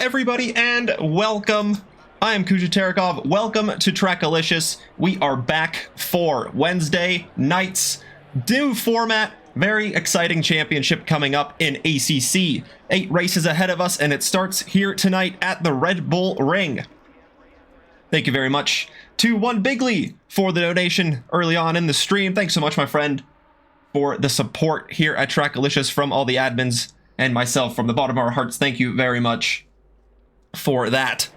everybody, and welcome. I am Kuja Terekov. Welcome to Trackalicious. We are back for Wednesday nights. New format. Very exciting championship coming up in ACC. 8 races ahead of us, and it starts here tonight at the Red Bull Ring. Thank you very much to One Bigly for the donation early on in the stream. Thanks so much, my friend, for the support here at Trackalicious from all the admins and myself from the bottom of our hearts. Thank you very much for that.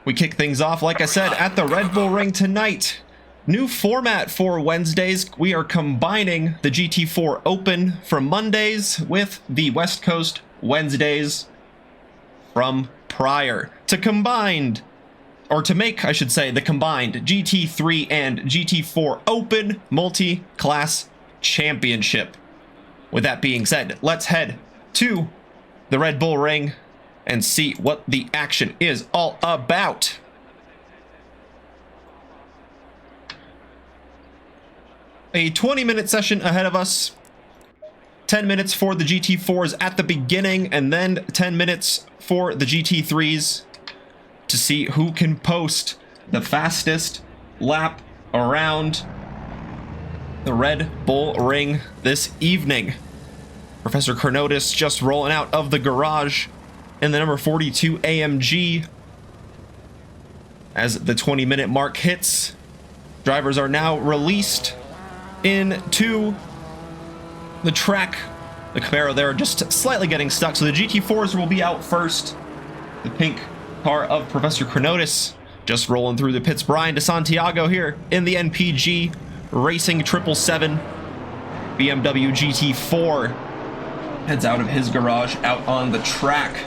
We kick things off, like I said, at the Red Bull Ring tonight. New format for Wednesdays. We are combining the GT4 Open from Mondays with the West Coast Wednesdays from prior to make, I should say, the combined GT3 and GT4 Open Multi-Class Championship. With that being said, let's head to the Red Bull Ring and see what the action is all about. A 20-minute session ahead of us. 10 minutes for the GT4s at the beginning, and then 10 minutes for the GT3s to see who can post the fastest lap around the Red Bull Ring this evening. Professor Chronotis just rolling out of the garage in the number 42 AMG. As the 20-minute mark hits, drivers are now released into the track. The Camaro there just slightly getting stuck, so the GT4s will be out first. The pink car of Professor Chronotis just rolling through the pits. Brian DeSantiago here in the NPG Racing 777 BMW GT4 heads out of his garage out on the track.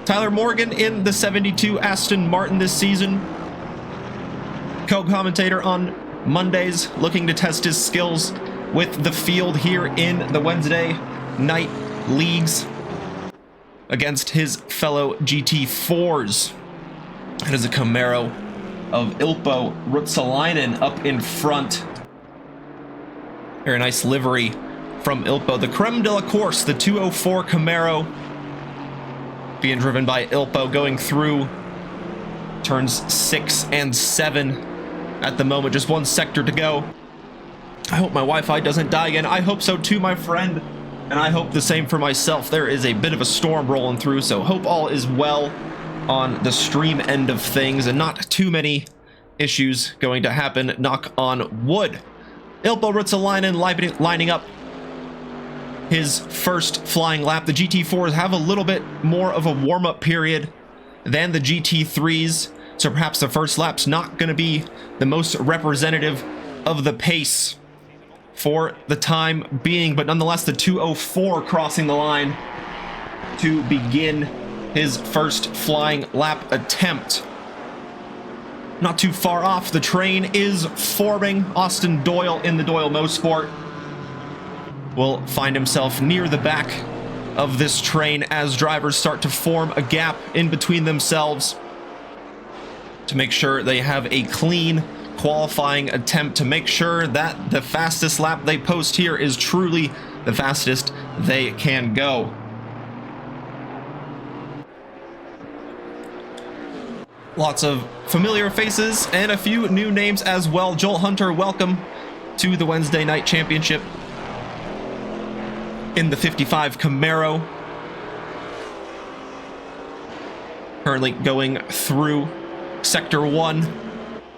Tyler Morgan in the 72 Aston Martin this season. Co-commentator on Mondays, looking to test his skills with the field here in the Wednesday night leagues against his fellow GT4s. It is a Camaro of Ilpo Ruotsalainen up in front. Very nice livery from Ilpo. The creme de la course, the 204 Camaro, being driven by Ilpo, going through turns 6 and 7 at the moment. Just one sector to go. I hope my Wi-Fi doesn't die again. I hope so too, my friend. And I hope the same for myself. There is a bit of a storm rolling through, so hope all is well on the stream end of things and not too many issues going to happen. Knock on wood. Ilpo Ruotsalainen lining up his first flying lap. The GT4s have a little bit more of a warm-up period than the GT3s, so perhaps the first lap's not going to be the most representative of the pace for the time being, but nonetheless the 204 crossing the line to begin his first flying lap attempt. Not too far off, the train is forming. Austin Doyle in the Doyle Mosport will find himself near the back of this train as drivers start to form a gap in between themselves to make sure they have a clean qualifying attempt, to make sure that the fastest lap they post here is truly the fastest they can go. Lots of familiar faces and a few new names as well. Joel Hunter, welcome to the Wednesday Night Championship in the 55 Camaro. Currently going through Sector 1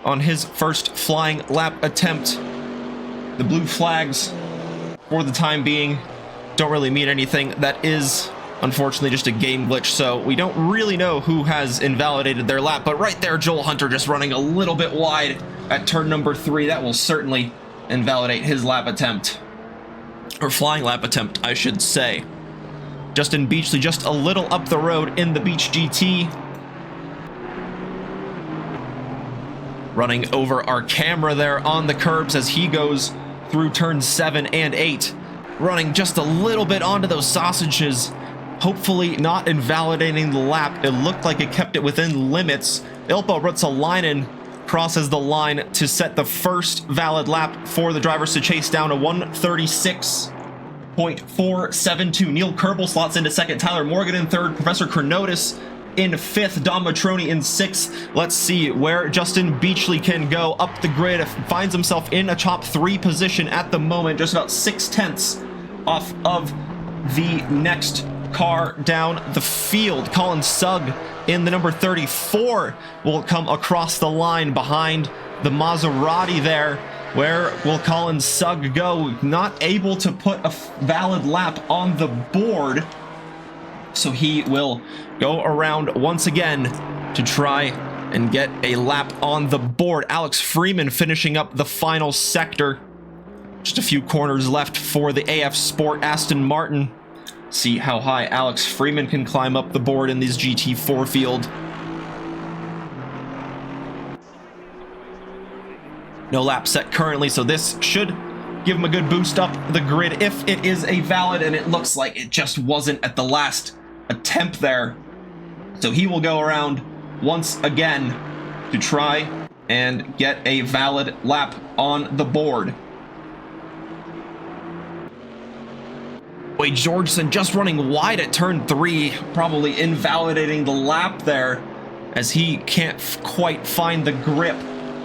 on his first flying lap attempt. The blue flags, for the time being, don't really mean anything. That is unfortunately just a game glitch, so we don't really know who has invalidated their lap. But right there, Joel Hunter just running a little bit wide at turn number 3. That will certainly invalidate his lap attempt. Or flying lap attempt, I should say. Justin Beachley just a little up the road in the Beach GT. Running over our camera there on the curbs as he goes through turns 7 and 8. Running just a little bit onto those sausages. Hopefully not invalidating the lap. It looked like it kept it within limits. Ilpo Ruotsalainen crosses the line to set the first valid lap for the drivers to chase down a 1:36. 13.472. Neil Kerbel slots into second, Tyler Morgan in third, Professor Chronotis in fifth, Dom Matroni in sixth. Let's see where Justin Beachley can go up the grid. Finds himself in a top 3 position at the moment, just about 6/10 off of the next car down the field. Colin Sugg in the number 34 will come across the line behind the Maserati there. Where will Colin Sugg go? Not able to put a valid lap on the board, so he will go around once again to try and get a lap on the board. Alex Freeman finishing up the final sector. Just a few corners left for the AF Sport Aston Martin. See how high Alex Freeman can climb up the board in this GT4 field. No lap set currently, so this should give him a good boost up the grid if it is a valid, and it looks like it just wasn't at the last attempt there. So he will go around once again to try and get a valid lap on the board. Wade Georgeson just running wide at turn 3, probably invalidating the lap there as he can't quite find the grip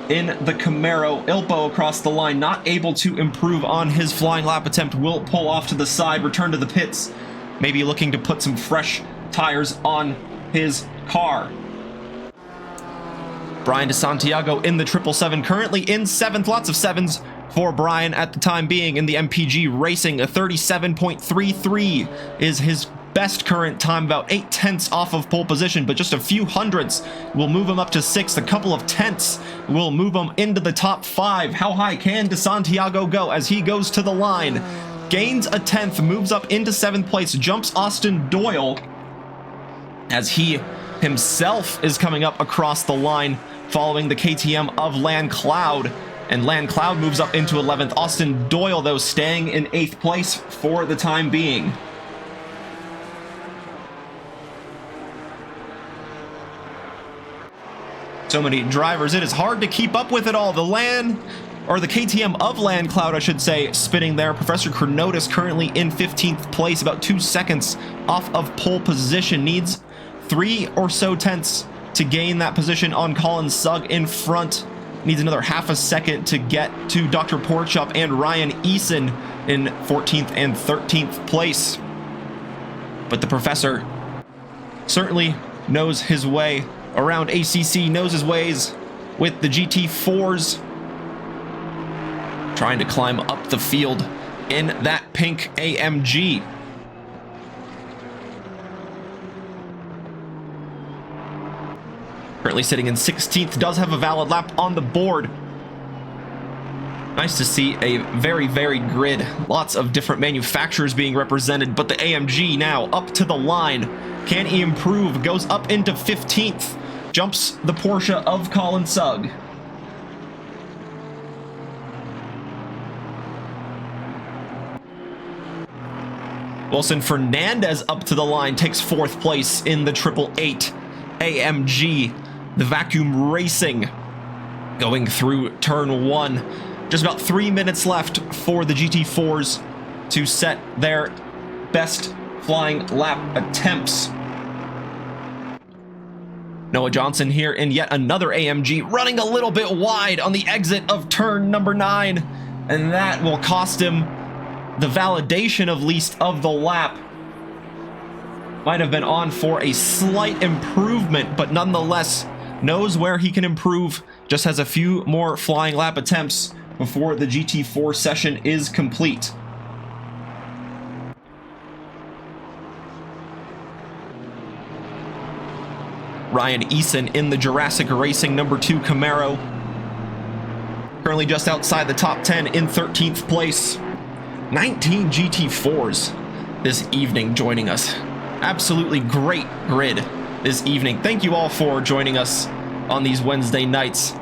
in the Camaro. Ilpo across the line, not able to improve on his flying lap attempt, will pull off to the side, return to the pits, maybe looking to put some fresh tires on his car. Brian DeSantiago in the 777, currently in 7th, lots of 7s for Brian at the time being in the MPG Racing. A 37.33 is his best current time, about 0.8 off of pole position, but just a few hundredths will move him up to 6th. A couple of tenths will move him into the top 5. How high can DeSantiago go as he goes to the line? Gains a 10th, moves up into 7th place, jumps Austin Doyle as he himself is coming up across the line following the KTM of Land Cloud. And Land Cloud moves up into 11th. Austin Doyle, though, staying in 8th place for the time being. So many drivers, it is hard to keep up with it all. The KTM of Land Cloud, I should say, spinning there. Professor Chronotis currently in 15th place, about 2 seconds off of pole position. Needs 3 or so tenths to gain that position on Colin Sugg in front. Needs another half a second to get to Dr. Porchop and Ryan Eason in 14th and 13th place. But the Professor certainly knows his way around ACC, knows his ways with the GT4s. Trying to climb up the field in that pink AMG. Currently sitting in 16th, does have a valid lap on the board. Nice to see a very varied grid. Lots of different manufacturers being represented, but the AMG now up to the line. Can he improve? Goes up into 15th. Jumps the Porsche of Colin Sugg. Wilson Fernandez up to the line, takes 4th place in the 888 AMG. The Vacuum Racing going through turn 1. Just about 3 minutes left for the GT4s to set their best flying lap attempts. Noah Johnson here in yet another AMG, running a little bit wide on the exit of turn number 9, and that will cost him the validation of least of the lap. Might have been on for a slight improvement, but nonetheless knows where he can improve. Just has a few more flying lap attempts before the GT4 session is complete. Ryan Eason in the Jurassic Racing number 2 Camaro. Currently just outside the top 10 in 13th place. 19 GT4s this evening joining us. Absolutely great grid this evening. Thank you all for joining us on these Wednesday nights.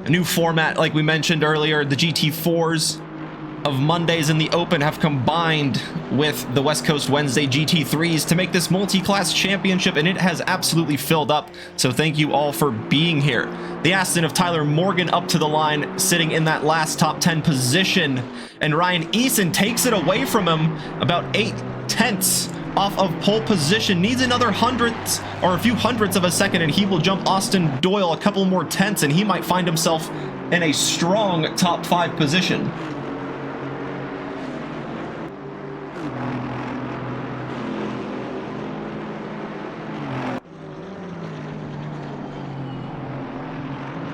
A new format, like we mentioned earlier, the GT4s of Mondays in the Open have combined with the West Coast Wednesday GT3s to make this multi-class championship, and it has absolutely filled up, so thank you all for being here. The Aston of Tyler Morgan up to the line, sitting in that last top 10 position, and Ryan Eason takes it away from him about 8/10 off of pole position. Needs another hundredths or a few hundredths of a second, and he will jump Austin Doyle a couple more tenths, and he might find himself in a strong top 5 position.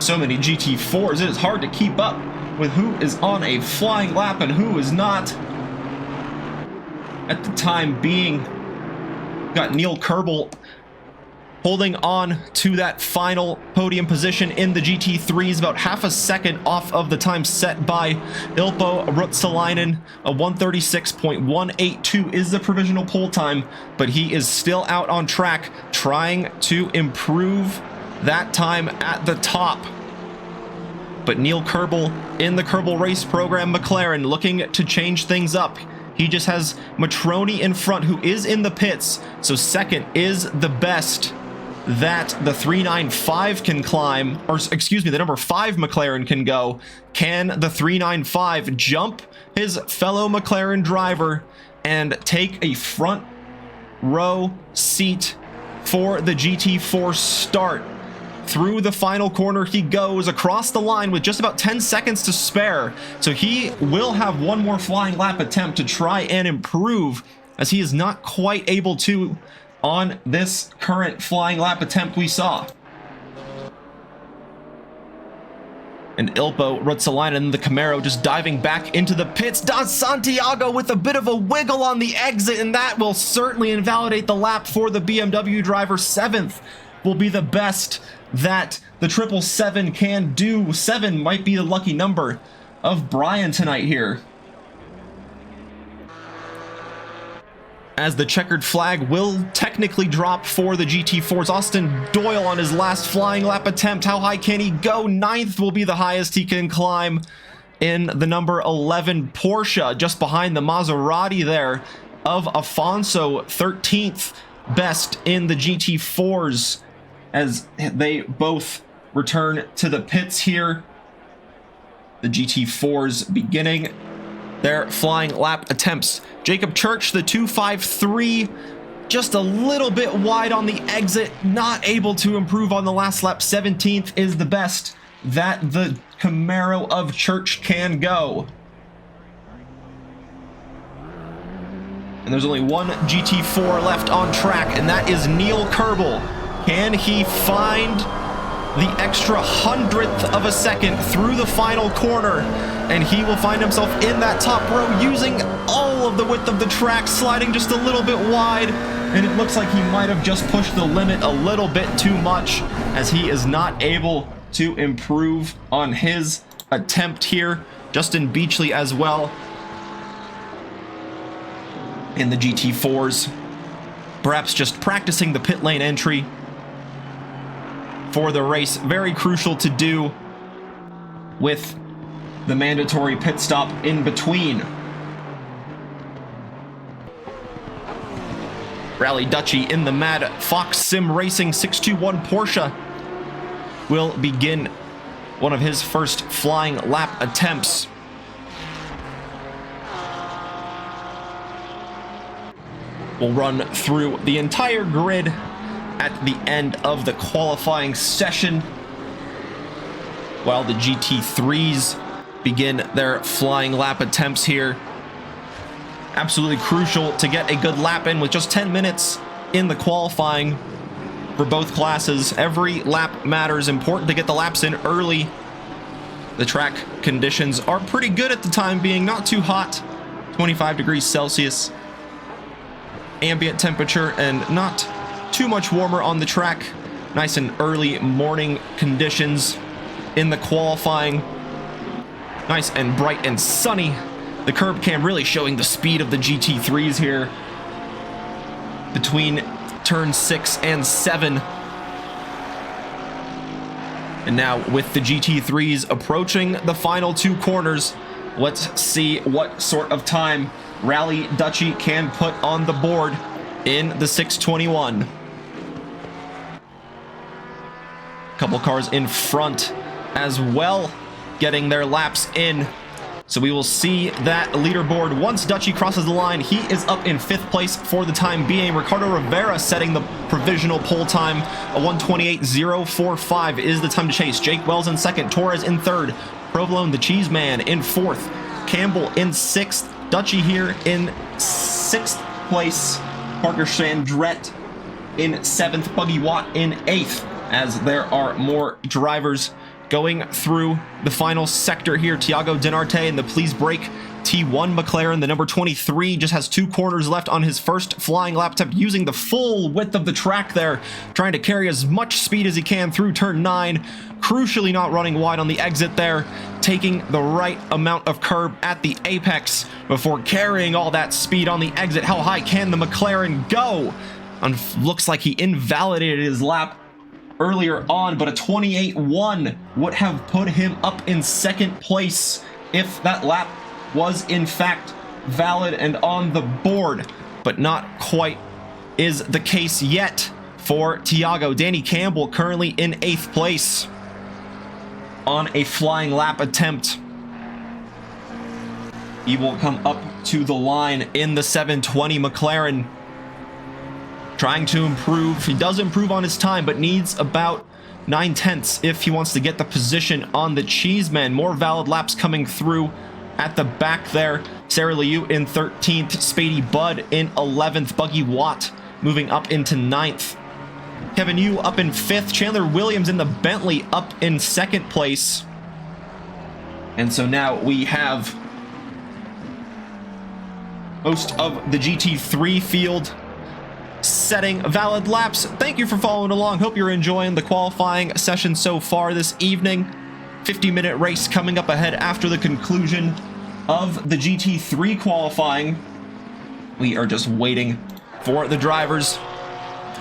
So many GT4s, it is hard to keep up with who is on a flying lap and who is not. At the time being, got Neil Kerbel holding on to that final podium position in the GT3s, about half a second off of the time set by Ilpo Ruotsalainen. A 136.182 is the provisional pole time, but he is still out on track trying to improve that time at the top. But Neil Kerbel in the Kerbel Race Program McLaren looking to change things up. He just has Matroni in front, who is in the pits, so second is the best that the 395 can climb, or excuse me, the number 5 McLaren can go. Can the 395 jump his fellow McLaren driver and take a front row seat for the GT4 start? Through the final corner he goes, across the line with just about 10 seconds to spare. So he will have one more flying lap attempt to try and improve, as he is not quite able to on this current flying lap attempt we saw. And Ilpo Ruotsalainen, the Camaro, just diving back into the pits. Don Santiago with a bit of a wiggle on the exit, and that will certainly invalidate the lap for the BMW driver. 7th will be the best that the 777 can do. 7 might be the lucky number of Brian tonight here, as the checkered flag will technically drop for the GT4s. Austin Doyle on his last flying lap attempt. How high can he go? 9th will be the highest he can climb in the number 11 Porsche, just behind the Maserati there of Afonso. 13th best in the GT4s, as they both return to the pits here. The GT4s beginning their flying lap attempts. Jacob Church, the 253, just a little bit wide on the exit, not able to improve on the last lap. 17th is the best that the Camaro of Church can go. And there's only one GT4 left on track, and that is Neil Kerbel. Can he find the extra 100th of a second through the final corner? And he will find himself in that top row, using all of the width of the track, sliding just a little bit wide. And it looks like he might have just pushed the limit a little bit too much, as he is not able to improve on his attempt here. Justin Beachley as well in the GT4s, perhaps just practicing the pit lane entry for the race. Very crucial to do with the mandatory pit stop in between. Rally Dutchy in the Mad Fox Sim Racing 621 Porsche will begin one of his first flying lap attempts. We'll run through the entire grid at the end of the qualifying session, while the GT3s begin their flying lap attempts here. Absolutely crucial to get a good lap in with just 10 minutes in the qualifying for both classes. Every lap matters. Important to get the laps in early. The track conditions are pretty good at the time being, not too hot, 25 degrees Celsius ambient temperature, and not too much warmer on the track. Nice and early morning conditions in the qualifying. Nice and bright and sunny. The curb cam really showing the speed of the GT3s here between turn 6 and 7. And now with the GT3s approaching the final 2 corners, Let's see what sort of time Rally Dutchy can put on the board in the 621. Couple cars in front as well, getting their laps in. So we will see that leaderboard once Dutchy crosses the line. He is up in 5th place for the time being. Ricardo Rivera setting the provisional pole time. A 1:28.045 is the time to chase. Jake Wells in 2nd, Torres in 3rd, Provolone the Cheese Man in 4th, Campbell in 6th, Dutchy here in 6th place, Parker Chandrette in 7th, Buggy Watt in 8th, as there are more drivers going through the final sector here. Thiago Dinarte in the Please Brake T1 McLaren, the number 23, just has 2 corners left on his first flying lap attempt, using the full width of the track there, trying to carry as much speed as he can through turn 9, crucially not running wide on the exit there, taking the right amount of curb at the apex before carrying all that speed on the exit. How high can the McLaren go? Looks like he invalidated his lap earlier on, but a 28.1 would have put him up in 2nd place if that lap was in fact valid and on the board, but not quite is the case yet for Thiago. Danny Campbell currently in 8th place on a flying lap attempt. He will come up to the line in the 720 McLaren, trying to improve. He does improve on his time, but needs about 9/10 if he wants to get the position on the Cheeseman. More valid laps coming through at the back there. Sarah Liu in 13th, Spady Budd in 11th, Buggy Watt moving up into 9th, Kevin Yu up in 5th, Chandler Williams in the Bentley up in 2nd place. And so now we have most of the GT3 field setting valid laps. Thank you for following along. Hope you're enjoying the qualifying session so far this evening. 50-minute race coming up ahead after the conclusion of the GT3 qualifying. We are just waiting for the drivers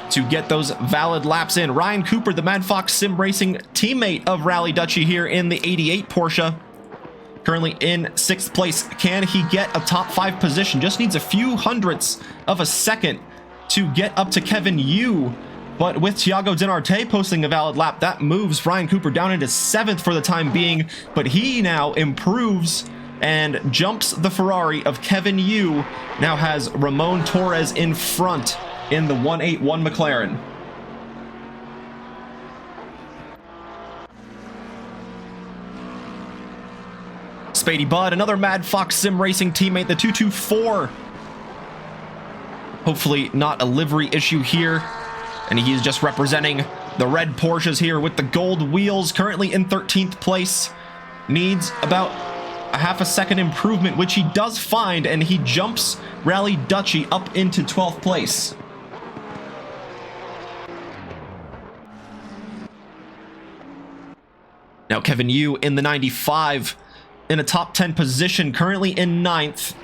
to get those valid laps in. Ryan Cooper, the Mad Fox Sim Racing teammate of Rally Dutchy here in the 88 Porsche, currently in 6th place. Can he get a top 5 position? Just needs a few hundredths of a second to get up to Kevin Yu, but with Thiago Dinarte posting a valid lap, that moves Ryan Cooper down into 7th for the time being, but he now improves and jumps the Ferrari of Kevin Yu, now has Ramon Torres in front in the 181 McLaren. Spady Budd, another Mad Fox Sim Racing teammate, the 224. Hopefully not a livery issue here, and he's just representing the red Porsches here with the gold wheels, currently in 13th place. Needs about a half a second improvement, which he does find, and he jumps Rally Dutchy up into 12th place. Now Kevin Yu in the 95 in a top 10 position, currently in 9th.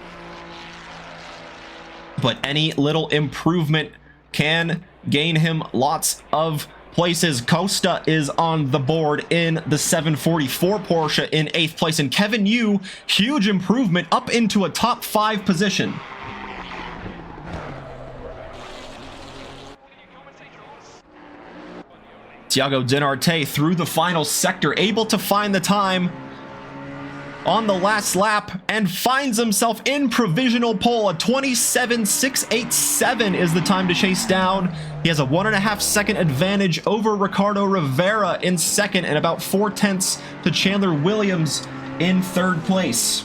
But any little improvement can gain him lots of places. Costa is on the board in the 744 Porsche in 8th place, and Kevin Yu, huge improvement up into a top 5 position. Thiago Dinarte through the final sector, able to find the time on the last lap and finds himself in provisional pole. A 27.687 is the time to chase down. He has a 1.5 second advantage over Ricardo Rivera in 2nd, and about 4/10 to Chandler Williams in 3rd place.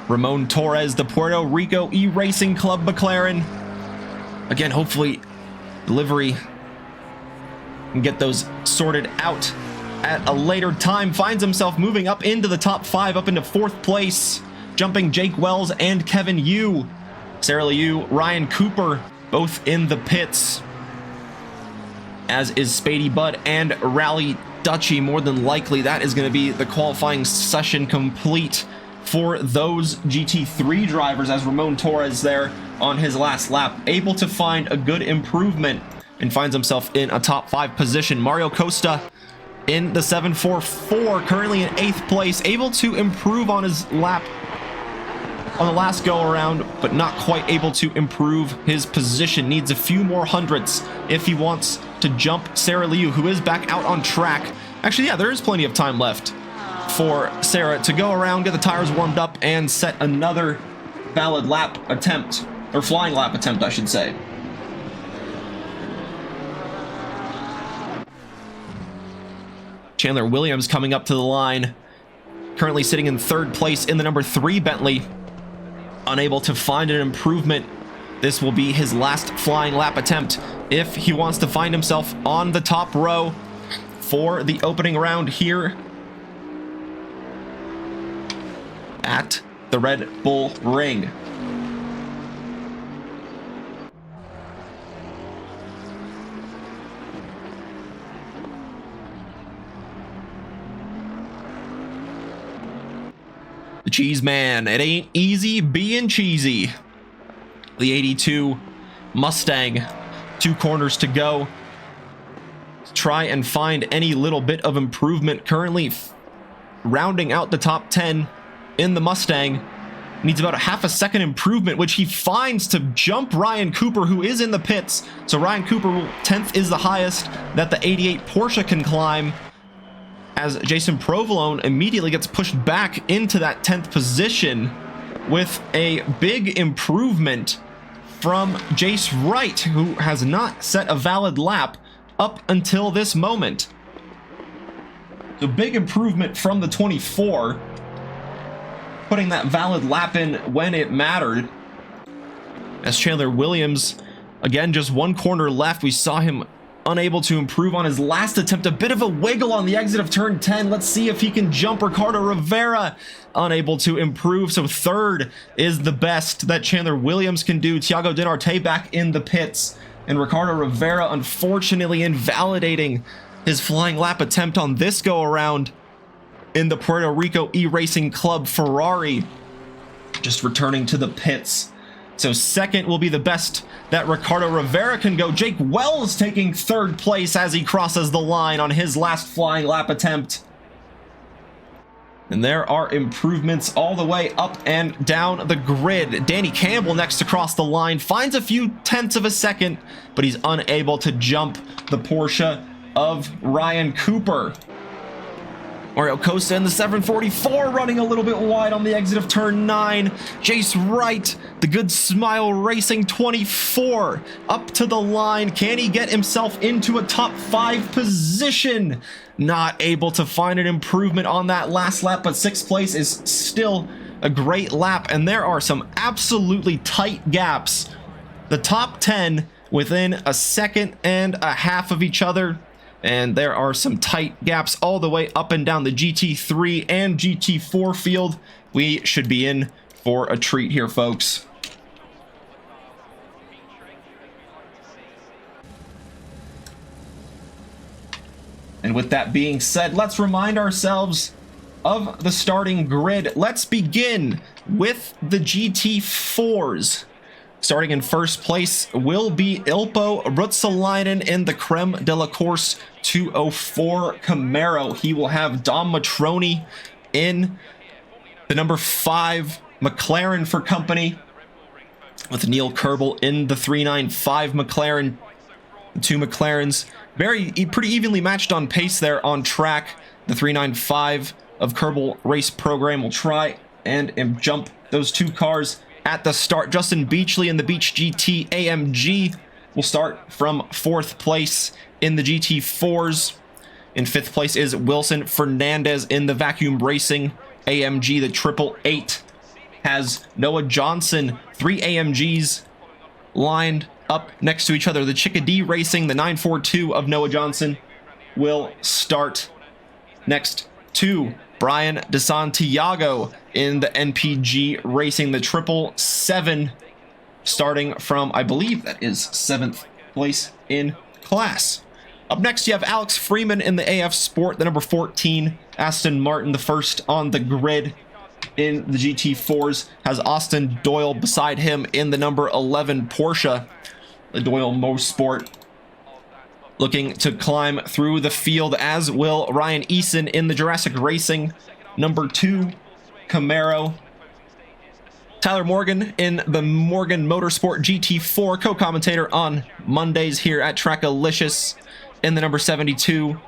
Ramon Torres, the Puerto Rico E-Racing Club McLaren. Again, hopefully delivery can get those sorted out at a later time. Finds himself moving up into the top 5, up into 4th place, jumping Jake Wells and Kevin Yu. Sarah Liu, Ryan Cooper, both in the pits, as is Spady Budd and Rally Dutchy. More than likely, that is going to be the qualifying session complete for those GT3 drivers, as Ramon Torres there on his last lap, able to find a good improvement and finds himself in a top 5 position. Mario Costa in the 744, currently in 8th place, able to improve on his lap on the last go around, but not quite able to improve his position. Needs a few more hundredths if he wants to jump Sarah Liu, who is back out on track. Actually, yeah, there is plenty of time left for Sarah to go around, get the tires warmed up, and set another valid lap attempt, or flying lap attempt, I should say. Chandler Williams coming up to the line, currently sitting in 3rd place in the number 3 Bentley. Unable to find an improvement. This will be his last flying lap attempt if he wants to find himself on the top row for the opening round here at the Red Bull Ring. The Cheese Man, it ain't easy being cheesy. The 82 Mustang, 2 corners to go. Try and find any little bit of improvement. Currently rounding out the top 10 in the Mustang. Needs about a half a second improvement, which he finds to jump Ryan Cooper, who is in the pits. So Ryan Cooper, 10th is the highest that the 88 Porsche can climb, as Jason Provolone immediately gets pushed back into that 10th position with a big improvement from Jace Wright, who has not set a valid lap up until this moment. So big improvement from the 24, putting that valid lap in when it mattered. As Chandler Williams, again, just 1 corner left, we saw him unable to improve on his last attempt. A bit of a wiggle on the exit of turn 10. Let's see if he can jump Ricardo Rivera. Unable to improve, so 3rd is the best that Chandler Williams can do. Thiago Dinarte back in the pits, and Ricardo Rivera unfortunately invalidating his flying lap attempt on this go around in the Puerto Rico E-Racing Club Ferrari, just returning to the pits. So 2nd will be the best that Ricardo Rivera can go. Jake Wells taking 3rd place as he crosses the line on his last flying lap attempt. And there are improvements all the way up and down the grid. Danny Campbell next to cross the line, finds a few tenths of a second, but he's unable to jump the Porsche of Ryan Cooper. Mario Costa in the 744 running a little bit wide on the exit of turn 9. Jace Wright, the Good Smile Racing 24, up to the line. Can he get himself into a top 5 position? Not able to find an improvement on that last lap, but 6th place is still a great lap, and there are some absolutely tight gaps. The top 10 within a second and a half of each other. And there are some tight gaps all the way up and down the GT3 and GT4 field. We should be in for a treat here, folks. And with that being said, let's remind ourselves of the starting grid. Let's begin with the GT4s. Starting in 1st place will be Ilpo Ruotsalainen in the Creme de la Course 204 Camaro. He will have Dom Matroni in the number 5 McLaren for company, with Neil Kerbel in the 395 McLaren. The 2 McLarens pretty evenly matched on pace there on track. The 395 of Kerbel Race Program will try and jump those 2 cars at the start. Justin Beachley in the Beach GT AMG will start from 4th place in the GT4s. In 5th place is Wilson Fernandez in the Vacuum Racing AMG. The 888 has Noah Johnson, 3 AMGs lined up next to each other. The Chickadee Racing, the 942 of Noah Johnson, will start next to Brian DeSantiago in the NPG Racing, the 777, starting from, I believe that is 7th place in class. Up next, you have Alex Freeman in the AF Sport, the number 14. Aston Martin, the 1st on the grid in the GT4s, has Austin Doyle beside him in the number 11 Porsche, the Doyle Motorsport. looking to climb through the field, as will Ryan Eason in the Jurassic Racing number 2 Camaro. Tyler Morgan in the Morgan Motorsport GT4, co-commentator on Mondays here at Trackalicious in the number 72.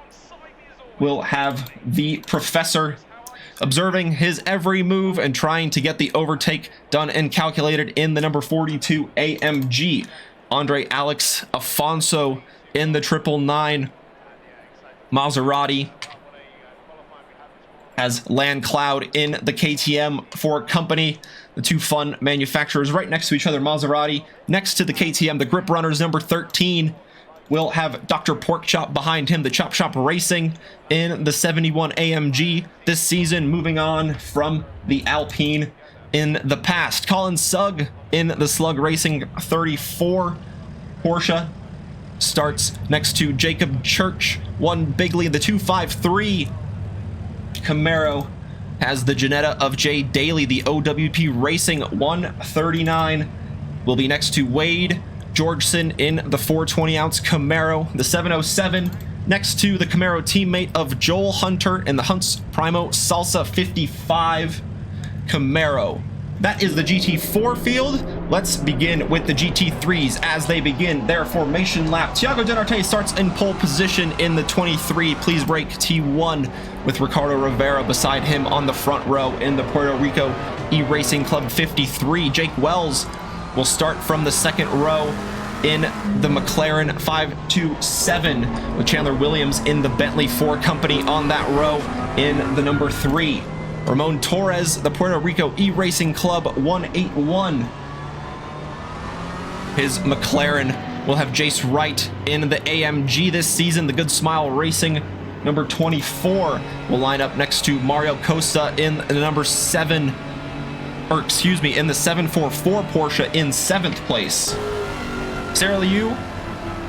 We'll have the Professor observing his every move and trying to get the overtake done and calculated in the number 42 AMG. Andre Alex Afonso in the 999 Maserati. Has Land Cloud in the KTM for company. The two fun manufacturers right next to each other. Maserati next to the KTM. The Grip Runners number 13 will have Dr. Porkchop behind him. The Chop Shop Racing in the 71 AMG this season, moving on from the Alpine in the past. Colin Sugg in the Slug Racing 34 Porsche starts next to Jacob Church. One Bigley, the 253 Camaro has the Janetta of Jay Daly. The OWP Racing 139 will be next to Wade Georgeson in the 420-ounce Camaro. The 707 next to the Camaro teammate of Joel Hunter in the Hunts Primo Salsa 55 Camaro. That is the GT4 field. Let's begin with the GT3s as they begin their formation lap. Thiago Denarte starts in pole position in the 23. Please break T1 with Ricardo Rivera beside him on the front row in the Puerto Rico E-Racing Club 53. Jake Wells will start from the second row in the McLaren 527 with Chandler Williams in the Bentley 4 Company on that row in the number 3. Ramon Torres, the Puerto Rico E-Racing Club 181. His McLaren will have Jace Wright in the AMG this season. The Good Smile Racing number 24 will line up next to Mario Costa in the number 7, or excuse me, in the 744 Porsche in 7th place. Sarah Liu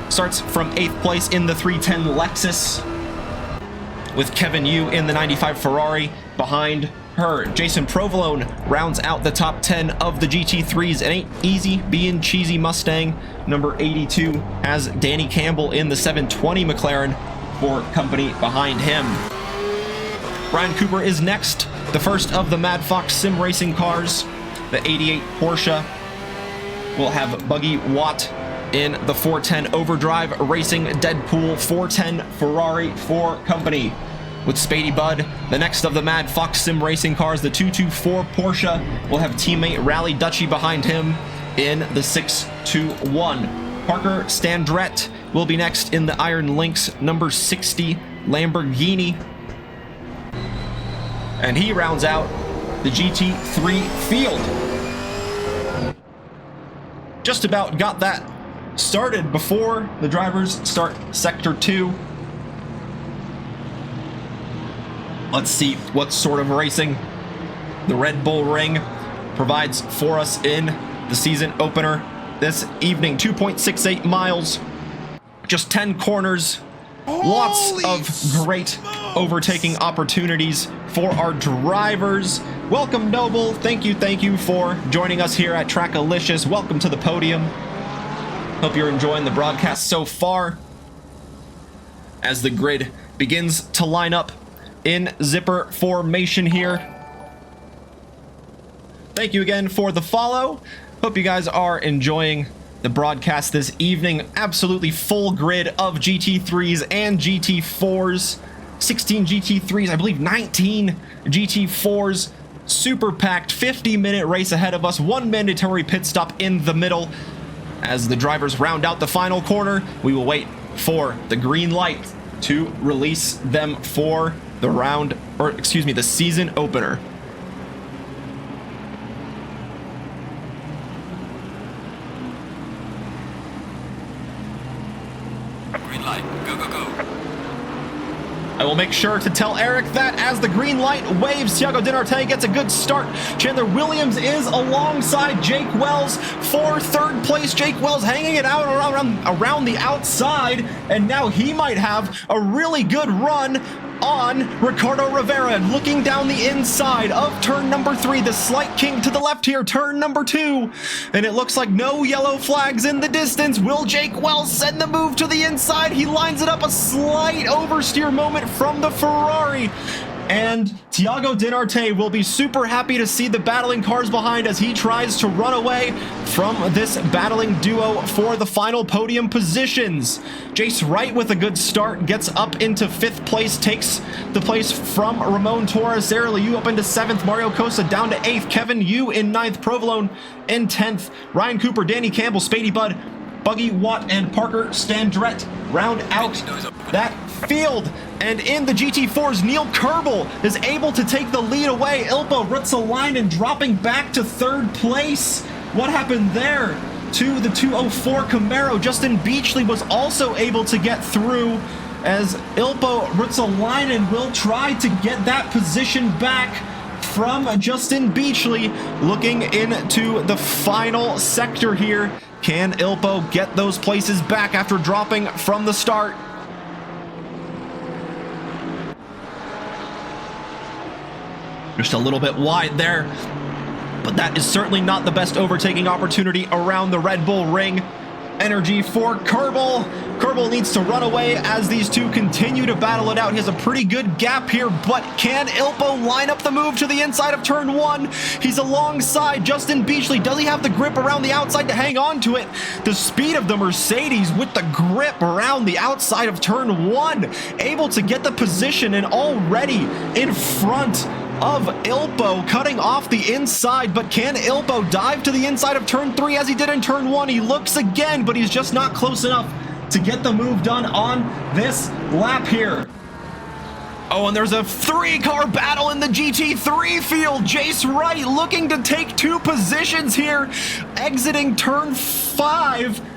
starts from 8th place in the 310 Lexus with Kevin Yu in the 95 Ferrari behind her. Jason Provolone rounds out the top 10 of the GT3s. It ain't easy being cheesy Mustang. Number 82 has Danny Campbell in the 720 McLaren for company behind him. Brian Cooper is next, the first of the Mad Fox sim racing cars. The 88 Porsche will have Buggy Watt in the 410 Overdrive Racing Deadpool 410 Ferrari for company. With Spady Budd, the next of the Mad Fox sim racing cars, the 224 Porsche will have teammate Rally Dutchy behind him in the 621. Parker Standrett will be next in the Iron Lynx number 60 Lamborghini. And he rounds out the GT3 field. Just about got that started before the drivers start Sector 2. Let's see what sort of racing the Red Bull Ring provides for us in the season opener this evening. 2.68 miles, just 10 corners, lots of great overtaking opportunities for our drivers. Welcome, Noble. Thank you for joining us here at Trackalicious. Welcome to the podium. Hope you're enjoying the broadcast so far as the grid begins to line up in zipper formation here. Thank you again for the follow. Hope you guys are enjoying the broadcast this evening. Absolutely full grid of GT3s and GT4s. 16 GT3s, I believe 19 GT4s. Super packed 50-minute race ahead of us. One mandatory pit stop in the middle. As the drivers round out the final corner, we will wait for the green light to release them for the round, or excuse me, the season opener. Green light, go, go, go. I will make sure to tell Eric that as the green light waves, Thiago Denarte gets a good start. Chandler Williams is alongside Jake Wells for third place. Jake Wells hanging it out around the outside, and now he might have a really good run on Ricardo Rivera, looking down the inside of turn number 3, the slight kink to the left here, turn number 2, and it looks like no yellow flags in the distance. Will Jake Wells send the move to the inside? He lines it up, a slight oversteer moment from the Ferrari, and Thiago Dinarte will be super happy to see the battling cars behind as he tries to run away from this battling duo for the final podium positions. Jace Wright with a good start gets up into 5th place, takes the place from Ramon Torres. Sarah Liu up into 7th, Mario Costa down to 8th, Kevin Yu in 9th, Provolone in 10th, Ryan Cooper, Danny Campbell, Spady Budd, Buggy Watt, and Parker Standrett round out that field. And in the GT4s, Neil Kerbel is able to take the lead away. Ilpo Rutsalainen dropping back to 3rd place. What happened there to the 204 Camaro? Justin Beachley was also able to get through as Ilpo Rutsalainen will try to get that position back from Justin Beachley. Looking into the final sector here. Can Ilpo get those places back after dropping from the start? Just a little bit wide there, but that is certainly not the best overtaking opportunity around the Red Bull Ring. Energy for Kerbel. Kerbel needs to run away as these two continue to battle it out. He has a pretty good gap here, but can Ilpo line up the move to the inside of turn 1? He's alongside Justin Beachley. Does he have the grip around the outside to hang on to it? The speed of the Mercedes with the grip around the outside of turn 1, able to get the position and already in front of Ilpo, cutting off the inside. But can Ilpo dive to the inside of turn 3 as he did in turn 1? He looks again, but he's just not close enough to get the move done on this lap here. Oh, and there's a 3-car battle in the GT3 field. Jace Wright looking to take 2 positions here, exiting turn 5.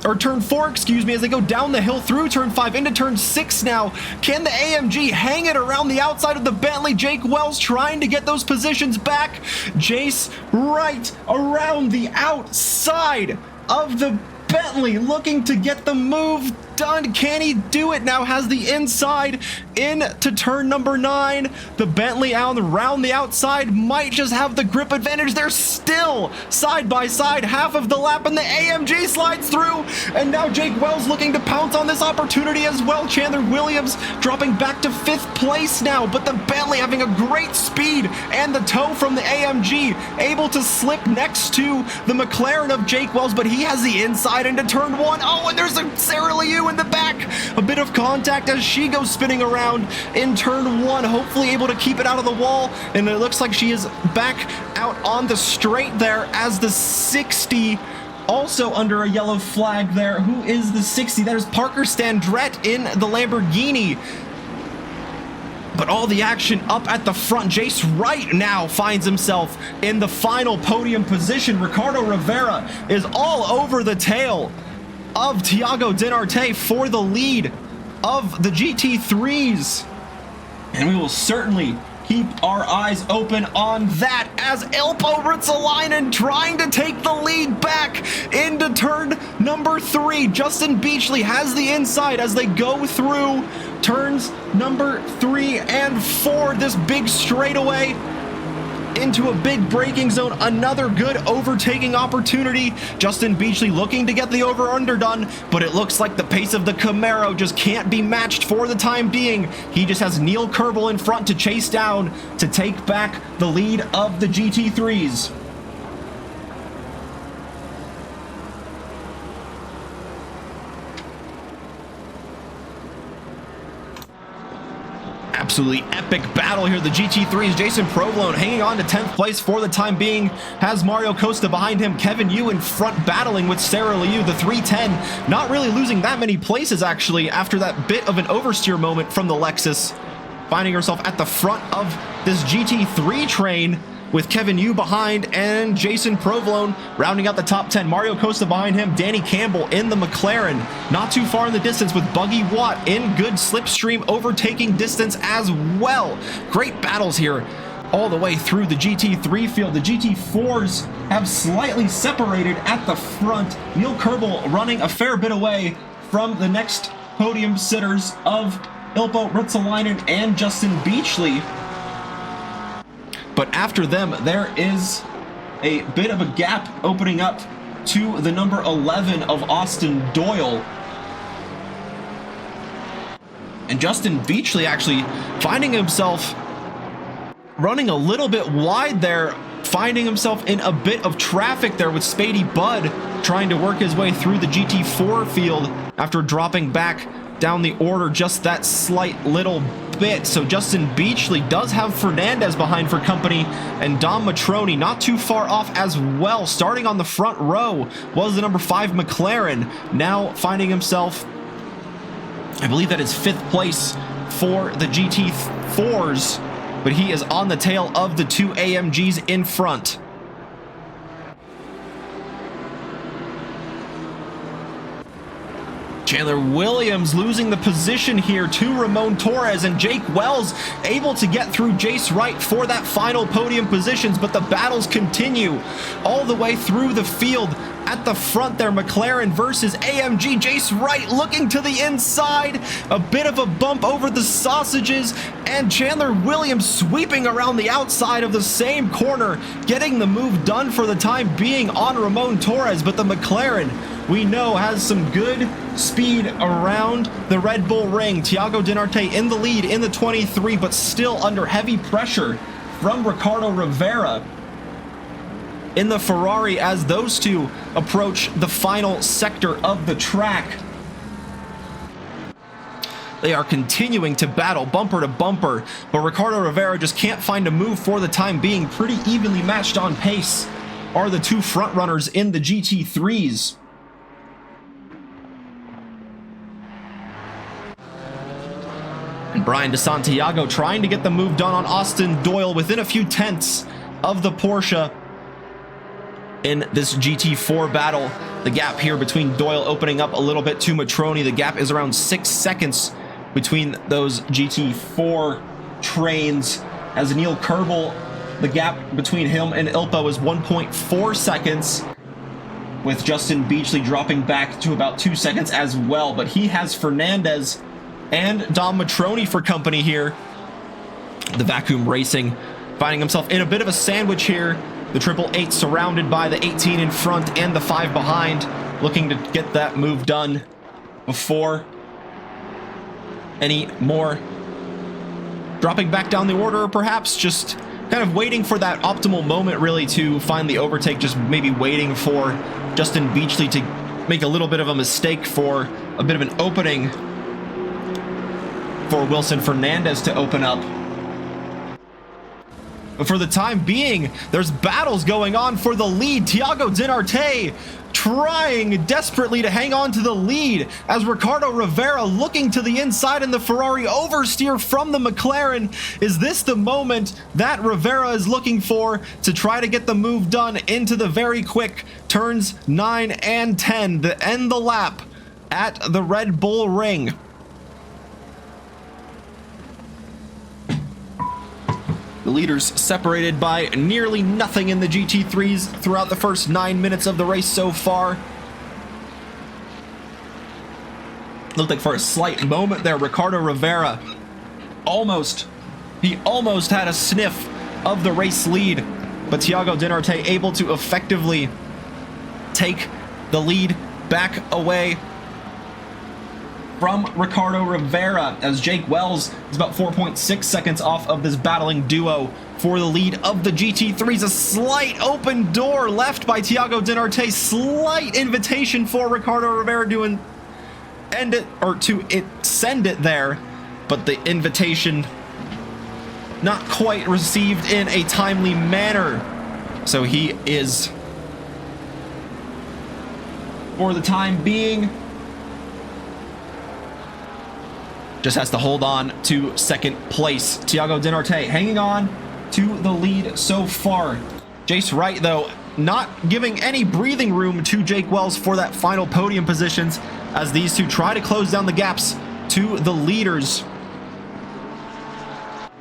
Or turn 4, excuse me, as they go down the hill through turn 5 into turn 6 now. Can the AMG hang it around the outside of the Bentley? Jake Wells trying to get those positions back. Jace Wright around the outside of the Bentley looking to get the move done. Can he do it now? Has the inside into turn number 9. The Bentley out around the outside might just have the grip advantage. They're still side by side half of the lap, and the AMG slides through. And now Jake Wells looking to pounce on this opportunity as well. Chandler Williams dropping back to 5th place now, but the Bentley having a great speed and the tow from the AMG, able to slip next to the McLaren of Jake Wells, but he has the inside into turn 1. Oh, and there's a Sarah Liu in the back. A bit of contact as she goes spinning around in turn 1, hopefully able to keep it out of the wall, and it looks like she is back out on the straight there as the 60 also under a yellow flag there. Who is the 60? That is Parker Standrett in the Lamborghini. But all the action up at the front. Jace Wright now finds himself in the final podium position. Ricardo Rivera is all over the tail of Thiago Dinarte for the lead of the GT3s. And we will certainly keep our eyes open on that as Ilpo Rutsalainen trying to take the lead back into turn number 3. Justin Beachley has the inside as they go through turns number 3 and 4. This big straightaway into a big braking zone. Another good overtaking opportunity. Justin Beachley looking to get the over-under done, but it looks like the pace of the Camaro just can't be matched for the time being. He just has Neil Kerbel in front to chase down to take back the lead of the GT3s. Absolutely epic battle here. The GT3s, Jason Provolone hanging on to 10th place for the time being, has Mario Costa behind him. Kevin Yu in front battling with Sarah Liu, the 310. Not really losing that many places actually after that bit of an oversteer moment from the Lexus. Finding herself at the front of this GT3 train with Kevin Yu behind and Jason Provolone rounding out the top 10. Mario Costa behind him, Danny Campbell in the McLaren, not too far in the distance with Buggy Watt in good slipstream overtaking distance as well. Great battles here all the way through the GT3 field. The GT4s have slightly separated at the front. Neil Kerbel running a fair bit away from the next podium sitters of Ilpo, Ritzalainen, and Justin Beachley. But after them, there is a bit of a gap opening up to the number 11 of Austin Doyle. And Justin Beachley actually finding himself running a little bit wide there, finding himself in a bit of traffic there with Spady Bud trying to work his way through the GT4 field after dropping back down the order just that slight little bit. So Justin Beachley does have Fernandez behind for company, and Dom Matroni not too far off as well. Starting on the front row was the number 5 McLaren, now finding himself, I believe that is 5th place for the GT4s, but he is on the tail of the 2 AMGs in front. Chandler Williams losing the position here to Ramon Torres, and Jake Wells able to get through Jace Wright for that final podium positions, but the battles continue all the way through the field. At the front there, McLaren versus AMG. Jace Wright looking to the inside, a bit of a bump over the sausages, and Chandler Williams sweeping around the outside of the same corner, getting the move done for the time being on Ramon Torres. But the McLaren, we know, has some good speed around the Red Bull Ring. Thiago Dinarte in the lead in the 23, but still under heavy pressure from Ricardo Rivera in the Ferrari as those two approach the final sector of the track. They are continuing to battle bumper to bumper, but Ricardo Rivera just can't find a move for the time being. Pretty evenly matched on pace are the two front runners in the GT3s. And Brian DeSantiago trying to get the move done on Austin Doyle within a few tenths of the Porsche in this GT4 battle. The gap here between Doyle opening up a little bit to Matroni. The gap is around 6 seconds between those GT4 trains. As Neil Kerbel, the gap between him and Ilpo is 1.4 seconds, with Justin Beachley dropping back to about 2 seconds as well. But he has Fernandez and Dom Matroni for company here. The Vacuum Racing finding himself in a bit of a sandwich here. The 888 surrounded by the 18 in front and the 5 behind, looking to get that move done before any more dropping back down the order, or perhaps just kind of waiting for that optimal moment really to find the overtake, just maybe waiting for Justin Beachley to make a little bit of a mistake for a bit of an opening for Wilson Fernandez to open up. But for the time being, there's battles going on for the lead. Thiago Dinarte trying desperately to hang on to the lead as Ricardo Rivera looking to the inside in the Ferrari oversteer from the McLaren. Is this the moment that Rivera is looking for to try to get the move done into the very quick turns 9 and 10 to end the lap at the Red Bull Ring? The leaders separated by nearly nothing in the GT3s throughout the first 9 minutes of the race so far. Looked like for a slight moment there, Ricardo Rivera almost had a sniff of the race lead, but Thiago Dinarte able to effectively take the lead back away from Ricardo Rivera, as Jake Wells is about 4.6 seconds off of this battling duo for the lead of the GT3s. A slight open door left by Thiago Dinarte. Slight invitation for Ricardo Rivera to end it, or to send it there, but the invitation not quite received in a timely manner. So he is, for the time being, just has to hold on to second place. Thiago Dinarte hanging on to the lead so far. Jace Wright, though, not giving any breathing room to Jake Wells for that final podium positions, as these two try to close down the gaps to the leaders,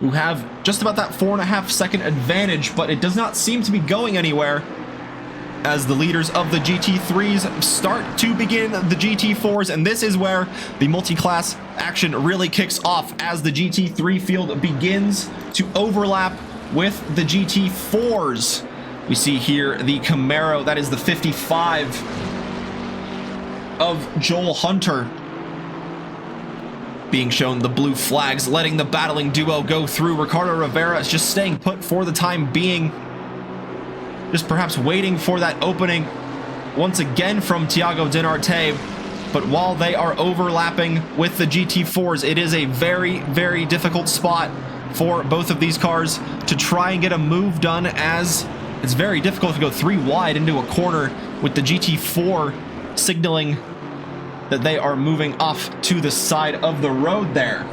who have just about that 4.5 second advantage, but it does not seem to be going anywhere. as the leaders of the GT3s start to begin the GT4s, and this is where the multi-class action really kicks off as the GT3 field begins to overlap with the GT4s. We see here the Camaro, that is the 55 of Joel Hunter, being shown the blue flags, letting the battling duo go through. Ricardo Rivera is just staying put for the time being, just perhaps waiting for that opening once again from Thiago Dinarte. But while they are overlapping with the GT4s, it is a very, very difficult spot for both of these cars to try and get a move done, as it's very difficult to go 3 wide into a corner with the GT4 signaling that they are moving off to the side of the road there.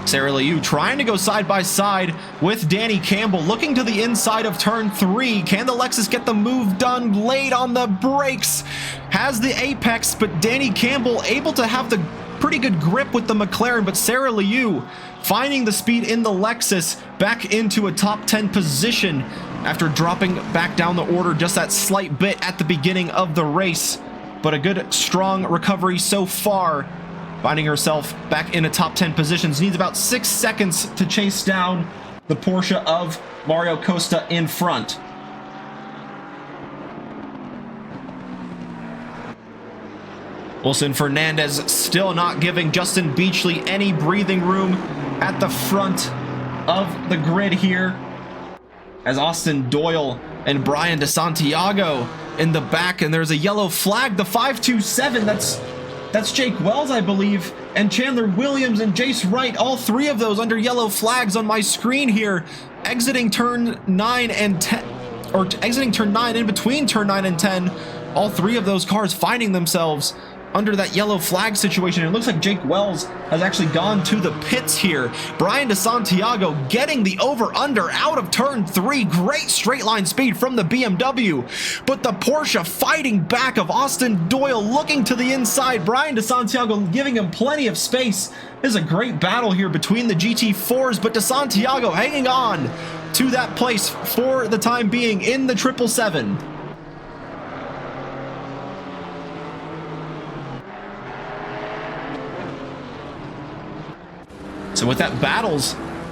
Sarah Liu trying to go side by side with Danny Campbell, looking to the inside of turn 3. Can the Lexus get the move done? Late on the brakes, has the apex, but Danny Campbell able to have the pretty good grip with the McLaren, but Sarah Liu finding the speed in the Lexus back into a top 10 position after dropping back down the order just that slight bit at the beginning of the race. But a good, strong recovery so far, finding herself back in a top 10 position. Needs about 6 seconds to chase down the Porsche of Mario Costa in front. Wilson Fernandez still not giving Justin Beachley any breathing room at the front of the grid here, as Austin Doyle and Brian DeSantiago in the back, and there's a yellow flag, the 527, that's Jake Wells, I believe, and Chandler Williams and Jace Wright, all 3 of those under yellow flags on my screen here, exiting turn 9 and 10, or exiting turn 9 in between turn 9 and 10, all 3 of those cars finding themselves under that yellow flag situation. It looks like Jake Wells has actually gone to the pits here. Brian DeSantiago getting the over-under out of turn 3. Great straight line speed from the BMW, but the Porsche fighting back of Austin Doyle looking to the inside. Brian DeSantiago giving him plenty of space. This is a great battle here between the GT4s, but DeSantiago hanging on to that place for the time being in the 777. So with that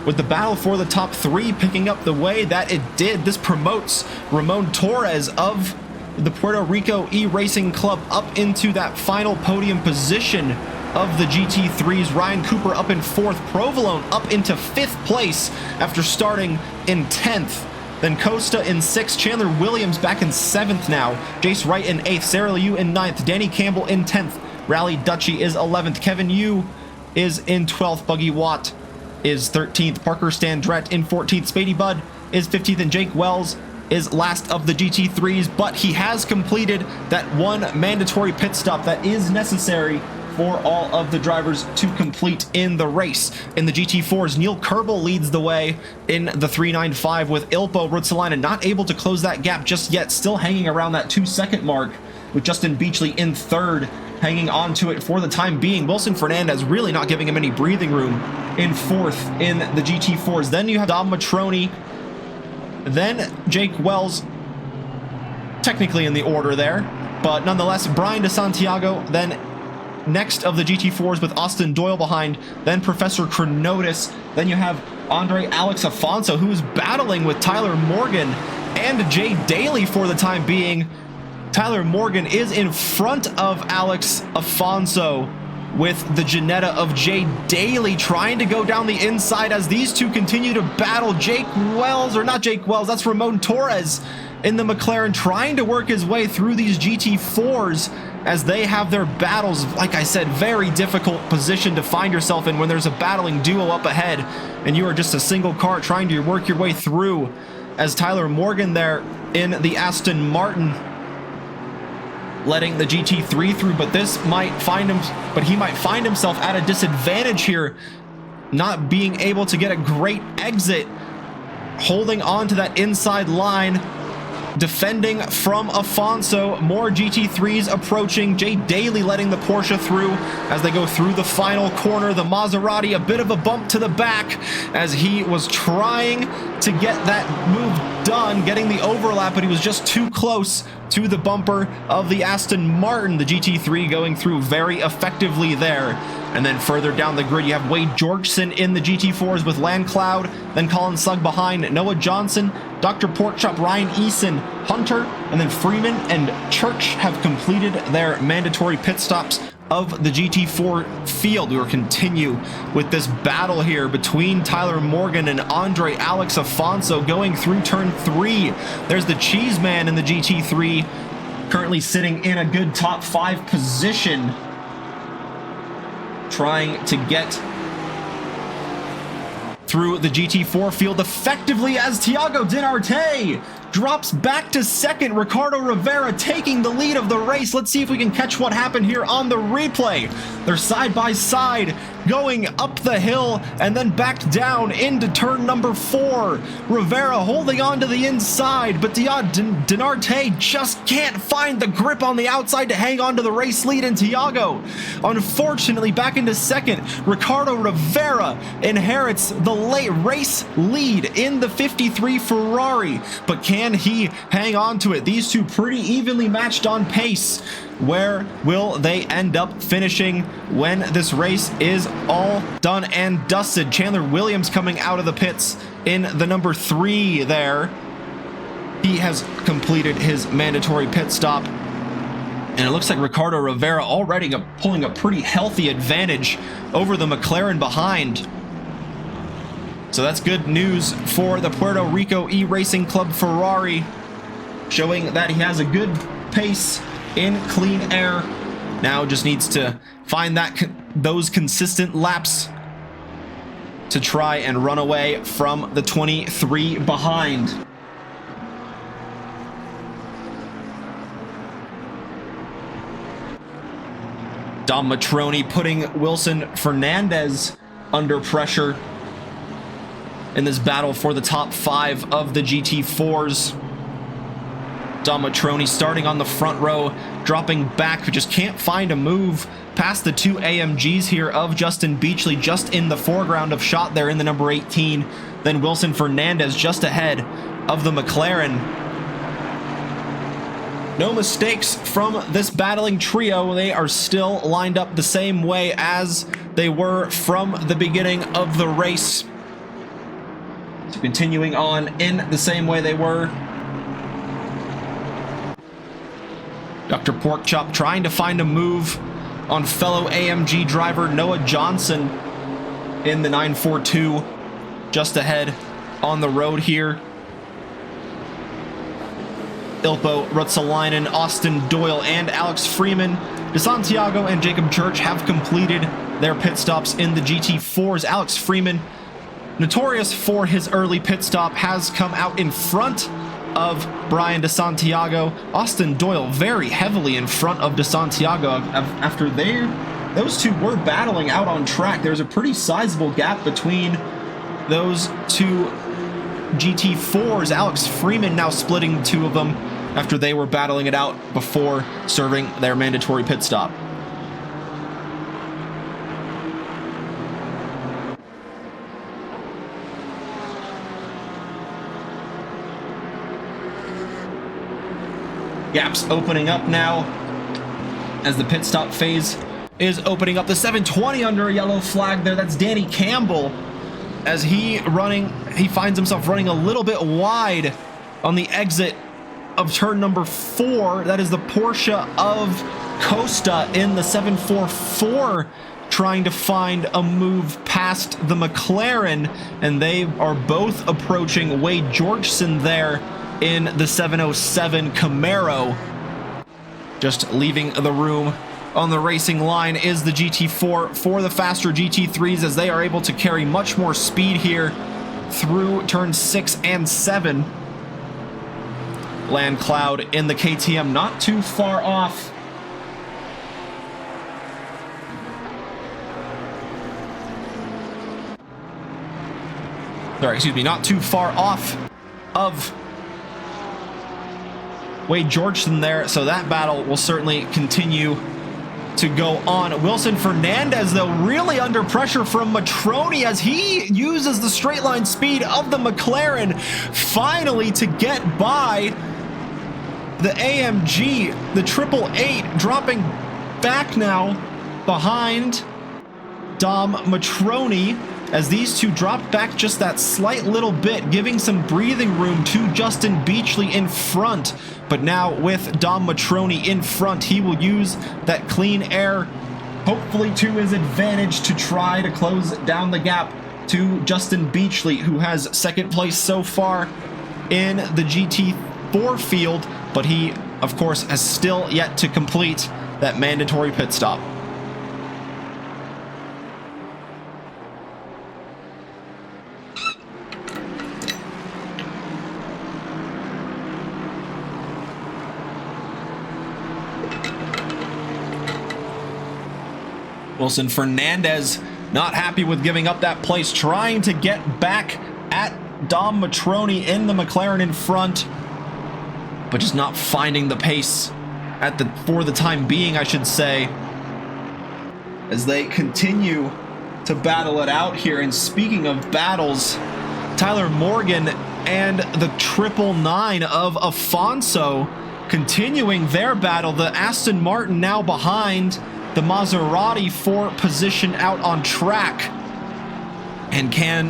with the battle for the top 3 picking up the way that it did, this promotes Ramon Torres of the Puerto Rico E-Racing Club up into that final podium position of the GT3s. Ryan Cooper up in 4th, Provolone up into 5th place after starting in 10th. Then Costa in 6th, Chandler Williams back in 7th now, Jace Wright in 8th, Sarah Liu in 9th, Danny Campbell in 10th, Rally Dutchy is 11th, Kevin Yu is in 12th, Buggy Watt is 13th, Parker Standrett in 14th, Spady Budd is 15th, and Jake Wells is last of the GT3s, but he has completed that one mandatory pit stop that is necessary for all of the drivers to complete in the race. In the GT4s, Neil Kerbel leads the way in the 395 with Ilpo Ruotsalainen not able to close that gap just yet, still hanging around that 2-second mark with Justin Beachley in 3rd, hanging on to it for the time being. Wilson Fernandez really not giving him any breathing room in 4th in the GT4s. Then you have Dom Matroni, then Jake Wells, technically in the order there, but nonetheless, Brian DeSantiago, then next of the GT4s with Austin Doyle behind, then Professor Chronotis, then you have Andre Alex Afonso, who is battling with Tyler Morgan and Jay Daly for the time being. Tyler Morgan is in front of Alex Afonso with the Ginetta of Jay Daly trying to go down the inside as these two continue to battle. Jake Wells, or not Jake Wells, that's Ramon Torres in the McLaren trying to work his way through these GT4s as they have their battles. Like I said, very difficult position to find yourself in when there's a battling duo up ahead and you are just a single car trying to work your way through, as Tyler Morgan there in the Aston Martin letting the GT3 through, but he might find himself at a disadvantage here, not being able to get a great exit, holding on to that inside line, defending from Afonso. More GT3s approaching. Jay Daly letting the Porsche through as they go through the final corner. The Maserati a bit of a bump to the back as he was trying to get that move done getting the overlap, but he was just too close to the bumper of the Aston Martin. The GT3 going through very effectively there. And then further down the grid, you have Wade Georgeson in the GT4s with Landcloud, then Colin Sugg behind, Noah Johnson, Dr. Porkchop, Ryan Eason, Hunter, and then Freeman and Church have completed their mandatory pit stops of the GT4 field. We will continue with this battle here between Tyler Morgan and Andre Alex Afonso going through turn 3. There's the Cheese Man in the GT3, currently sitting in a good top 5 position, trying to get through the GT4 field effectively as Thiago Dinarte drops back to second. Ricardo Rivera taking the lead of the race. Let's see if we can catch what happened here on the replay. They're side by side going up the hill and then back down into turn number 4. Rivera holding on to the inside, but Dinarte just can't find the grip on the outside to hang on to the race lead, and Thiago, unfortunately, back into second. Ricardo Rivera inherits the late race lead in the 53 Ferrari, but can he hang on to it? These two pretty evenly matched on pace. Where will they end up finishing when this race is all done and dusted? Chandler Williams coming out of the pits in the number 3 there. He has completed his mandatory pit stop. And it looks like Ricardo Rivera already pulling a pretty healthy advantage over the McLaren behind. So that's good news for the Puerto Rico E-Racing Club Ferrari, showing that he has a good pace in clean air. Now just needs to find those consistent laps to try and run away from the 23 behind. Dom Matroni putting Wilson Fernandez under pressure in this battle for the top 5 of the GT4s. Dom Matroni starting on the front row, dropping back, but just can't find a move past the 2 AMGs here of Justin Beachley, just in the foreground of shot there in the number 18. Then Wilson Fernandez just ahead of the McLaren. No mistakes from this battling trio. They are still lined up the same way as they were from the beginning of the race. So continuing on in the same way they were. Dr. Porkchop trying to find a move on fellow AMG driver Noah Johnson in the 942, just ahead on the road here. Ilpo Rutsalainen, Austin Doyle, and Alex Freeman, DeSantiago and Jacob Church have completed their pit stops in the GT4s. Alex Freeman, notorious for his early pit stop, has come out in front of Brian DeSantiago. Austin Doyle very heavily in front of DeSantiago after those two were battling out on track. There's a pretty sizable gap between those two GT4s. Alex Freeman now splitting 2 of them after they were battling it out before serving their mandatory pit stop. Gaps opening up now as the pit stop phase is opening up. The 720 under a yellow flag there. That's Danny Campbell as he finds himself running a little bit wide on the exit of turn number 4. That is the Porsche of Costa in the 744 trying to find a move past the McLaren, and they are both approaching Wade Georgeson there in the 707 Camaro. Just leaving the room on the racing line is the GT4 for the faster GT3s, as they are able to carry much more speed here through turns 6 and 7. Landcloud in the KTM not too far off. Sorry, excuse me, not too far off of Wade Georgeson there, so that battle will certainly continue to go on. Wilson Fernandez, though, really under pressure from Matroni as he uses the straight line speed of the McLaren finally to get by the AMG, the 888, dropping back now behind Dom Matroni as these two drop back just that slight little bit, giving some breathing room to Justin Beachley in front. But now with Dom Matroni in front, he will use that clean air, hopefully to his advantage, to try to close down the gap to Justin Beachley, who has second place so far in the GT4 field, but he, of course, has still yet to complete that mandatory pit stop. Wilson Fernandez not happy with giving up that place, trying to get back at Dom Matroni in the McLaren in front, but just not finding the pace for the time being, I should say, as they continue to battle it out here. And speaking of battles, Tyler Morgan and the 999 of Afonso continuing their battle. The Aston Martin now behind the Maserati for position out on track. And can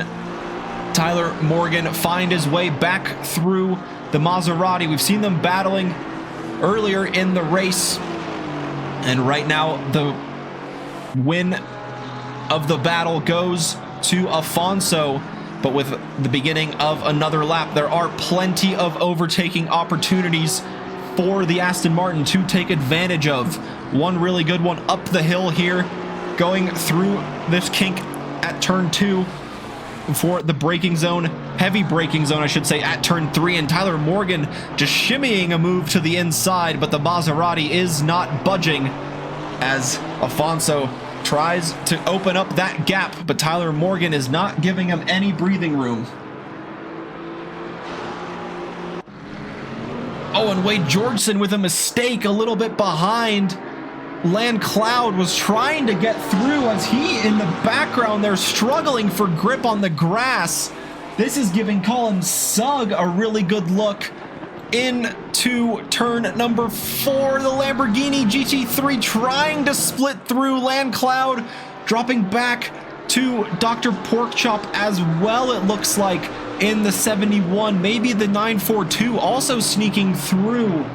Tyler Morgan find his way back through the Maserati? We've seen them battling earlier in the race, and right now the win of the battle goes to Afonso. But with the beginning of another lap, there are plenty of overtaking opportunities for the Aston Martin to take advantage of. One really good one up the hill here, going through this kink at turn 2 for the braking zone, heavy braking zone I should say, at turn 3, and Tyler Morgan just shimmying a move to the inside, but the Maserati is not budging as Afonso tries to open up that gap, but Tyler Morgan is not giving him any breathing room. Oh, and Wade Georgeson with a mistake, a little bit behind. Land Cloud was trying to get through as he, in the background there, struggling for grip on the grass. This is giving Colin Sugg a really good look into turn number 4. The Lamborghini GT3 trying to split through Land Cloud, dropping back to Dr. Porkchop as well, it looks like, in the 71. Maybe the 942 also sneaking through.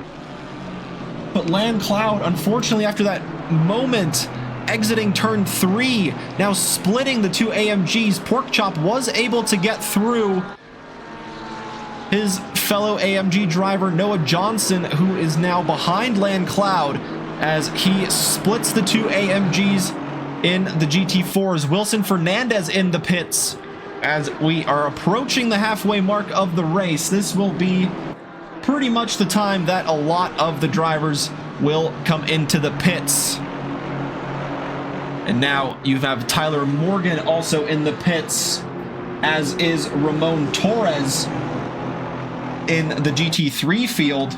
But Land Cloud, unfortunately, after that moment, exiting turn 3, now splitting the two AMGs. Porkchop was able to get through his fellow AMG driver, Noah Johnson, who is now behind Land Cloud as he splits the two AMGs in the GT4s. Wilson Fernandez in the pits as we are approaching the halfway mark of the race. This will be pretty much the time that a lot of the drivers will come into the pits. And now you have Tyler Morgan also in the pits, as is Ramon Torres in the GT3 field.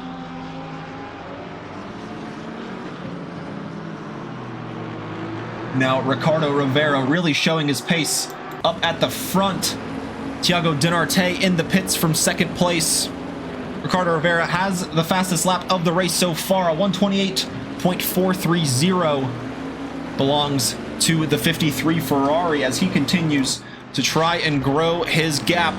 Now Ricardo Rivera really showing his pace up at the front. Thiago Dinarte in the pits from second place. Ricardo Rivera has the fastest lap of the race so far, a 128.430. Belongs to the 53 Ferrari as he continues to try and grow his gap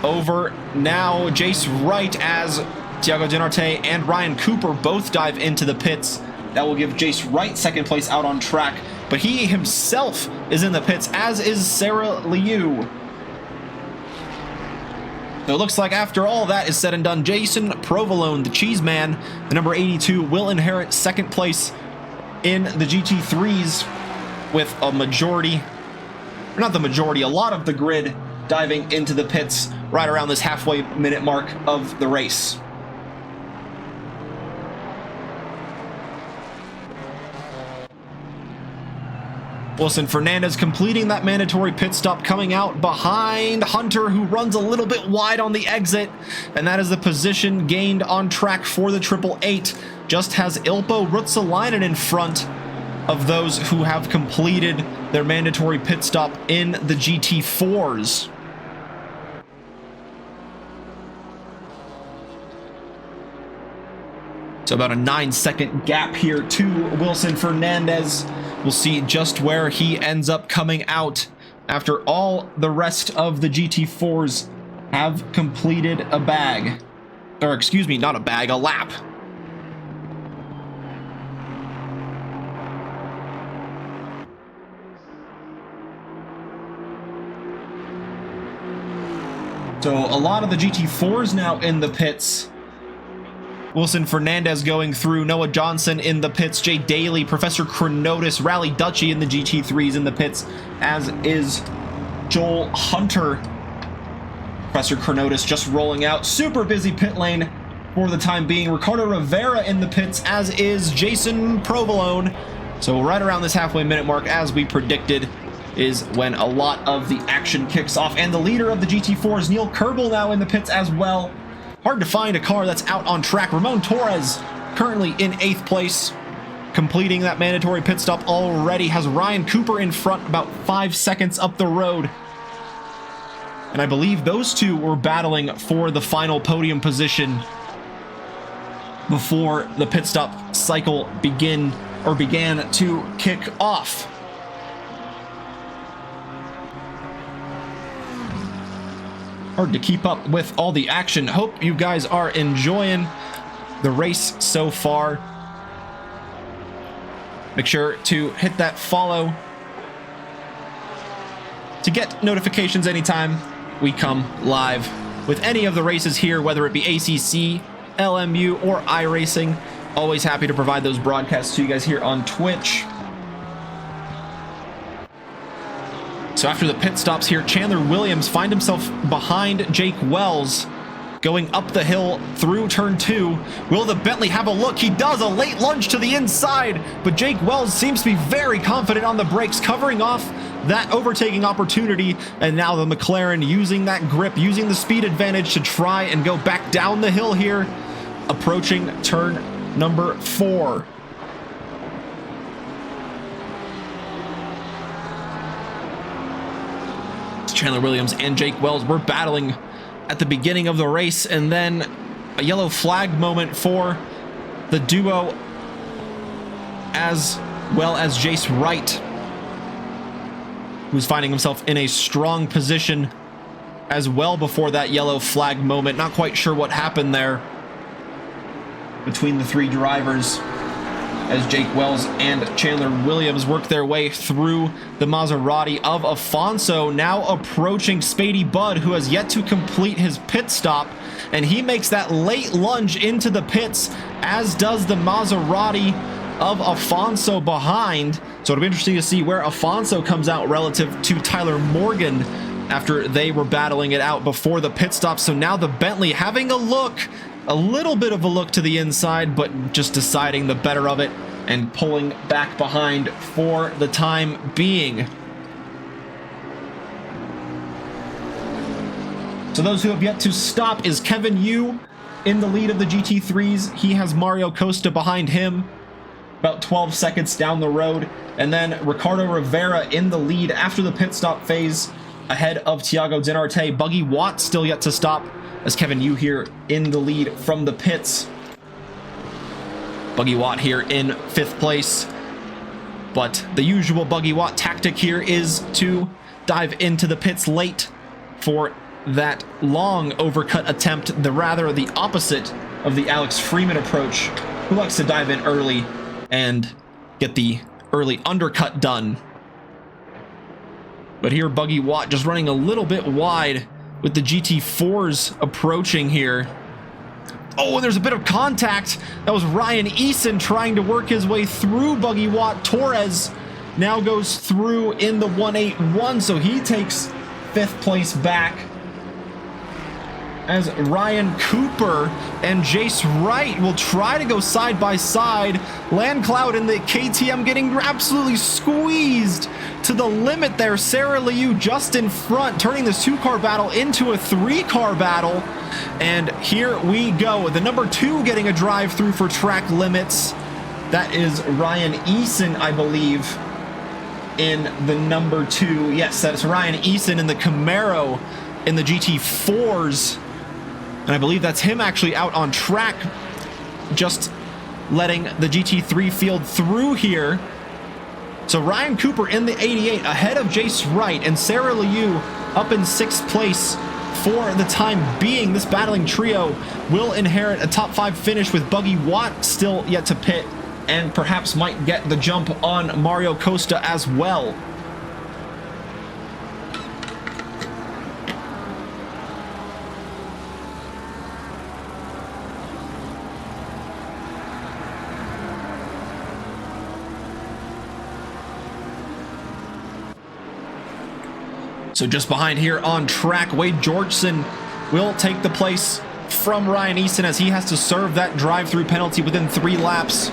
over now Jace Wright, as Thiago Dinarte and Ryan Cooper both dive into the pits. That will give Jace Wright second place out on track, but he himself is in the pits, as is Sarah Liu. So it looks like after all that is said and done, Jason Provolone, the cheese man, the number 82, will inherit second place in the GT3s with a majority, or not the majority, a lot of the grid diving into the pits right around this halfway minute mark of the race. Wilson Fernandez completing that mandatory pit stop, coming out behind Hunter, who runs a little bit wide on the exit, and that is the position gained on track for the 888. Just has Ilpo Ruotsalainen in front of those who have completed their mandatory pit stop in the GT4s. So about a 9-second gap here to Wilson Fernandez. We'll see just where he ends up coming out after all the rest of the GT4s have completed a bag. Or excuse me, not a bag, a lap. So a lot of the GT4s now in the pits. Wilson Fernandez going through, Noah Johnson in the pits, Jay Daly, Professor Chronotis, Rally Dutchy in the GT3s in the pits, as is Joel Hunter. Professor Chronotis just rolling out. Super busy pit lane for the time being. Ricardo Rivera in the pits, as is Jason Provolone. So right around this halfway minute mark, as we predicted, is when a lot of the action kicks off. And the leader of the GT4 is Neil Kerbel now in the pits as well. Hard to find a car that's out on track. Ramon Torres currently in 8th place, completing that mandatory pit stop already. Has Ryan Cooper in front, about 5 seconds up the road. And I believe those two were battling for the final podium position before the pit stop cycle began to kick off. Hard to keep up with all the action. Hope you guys are enjoying the race so far. Make sure to hit that follow to get notifications anytime we come live with any of the races here, whether it be ACC, LMU, or iRacing. Always happy to provide those broadcasts to you guys here on Twitch. So after the pit stops here, Chandler Williams finds himself behind Jake Wells going up the hill through turn 2. Will the Bentley have a look? He does. A late lunge to the inside, but Jake Wells seems to be very confident on the brakes, covering off that overtaking opportunity. And now the McLaren using that grip, using the speed advantage to try and go back down the hill here, approaching turn number 4. Chandler Williams and Jake Wells were battling at the beginning of the race, and then a yellow flag moment for the duo, as well as Jace Wright, who's finding himself in a strong position as well before that yellow flag moment. Not quite sure what happened there between the three drivers, as Jake Wells and Chandler Williams work their way through the Maserati of Afonso, now approaching Spady Budd, who has yet to complete his pit stop, and he makes that late lunge into the pits, as does the Maserati of Afonso behind. So it'll be interesting to see where Afonso comes out relative to Tyler Morgan after they were battling it out before the pit stop. So now the Bentley having a look, a little bit of a look to the inside, but just deciding the better of it and pulling back behind for the time being. So those who have yet to stop is Kevin Yu in the lead of the GT3s. He has Mario Costa behind him, about 12 seconds down the road. And then Ricardo Rivera in the lead after the pit stop phase, ahead of Thiago Dinarte. Buggy Watt still yet to stop, as Kevin Yu here in the lead from the pits. Buggy Watt here in 5th place. But the usual Buggy Watt tactic here is to dive into the pits late for that long overcut attempt, the opposite of the Alex Freeman approach, who likes to dive in early and get the early undercut done. But here Buggy Watt just running a little bit wide with the GT4s approaching here. Oh, and there's a bit of contact. That was Ryan Eason trying to work his way through Buggy Watt. Torres now goes through in the 181, so he takes 5th place back, as Ryan Cooper and Jace Wright will try to go side by side. Landcloud and the KTM getting absolutely squeezed to the limit there. Sarah Liu just in front, turning this 2-car battle into a 3-car battle. And here we go. The number 2 getting a drive through for track limits. That is Ryan Eason, I believe, in the number 2. Yes, that's Ryan Eason in the Camaro in the GT4s. And I believe that's him actually out on track, just letting the GT3 field through here. So Ryan Cooper in the 88 ahead of Jace Wright, and Sarah Liu up in 6th place for the time being. This battling trio will inherit a top 5 finish, with Buggy Watt still yet to pit, and perhaps might get the jump on Mario Costa as well. So just behind here on track, Wade Georgeson will take the place from Ryan Eason, as he has to serve that drive-through penalty within 3 laps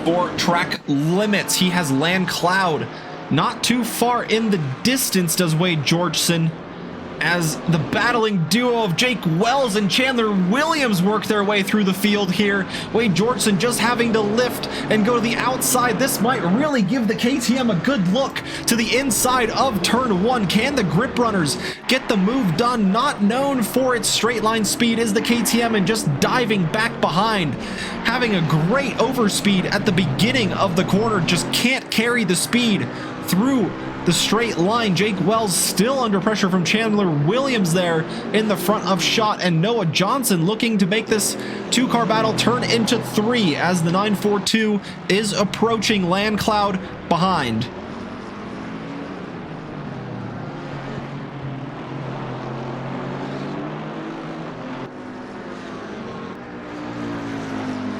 for track limits. He has Land Cloud not too far in the distance, does Wade Georgeson, as the battling duo of Jake Wells and Chandler Williams work their way through the field here. Wade Georgeson just having to lift and go to the outside. This might really give the KTM a good look to the inside of turn 1. Can the grip runners get the move done? Not known for its straight line speed is the KTM, and just diving back behind, having a great overspeed at the beginning of the corner, just can't carry the speed through the straight line. Jake Wells still under pressure from Chandler Williams there in the front of shot, and Noah Johnson looking to make this 2-car battle turn into 3 as the 942 is approaching Land Cloud behind.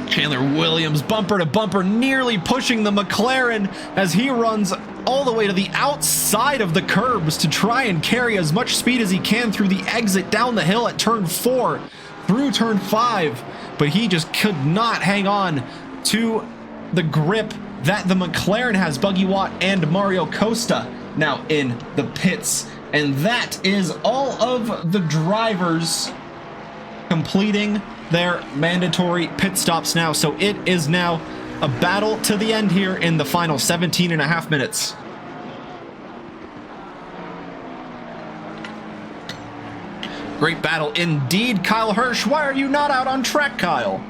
Chandler Williams bumper to bumper, nearly pushing the McLaren as he runs all the way to the outside of the curbs to try and carry as much speed as he can through the exit down the hill at turn 4 through turn 5, but he just could not hang on to the grip that the McLaren has. Buggy Watt and Mario Costa now in the pits, and that is all of the drivers completing their mandatory pit stops now. So it is now a battle to the end here in the final 17.5 minutes. Great battle indeed, Kyle Hirsch. Why are you not out on track, Kyle?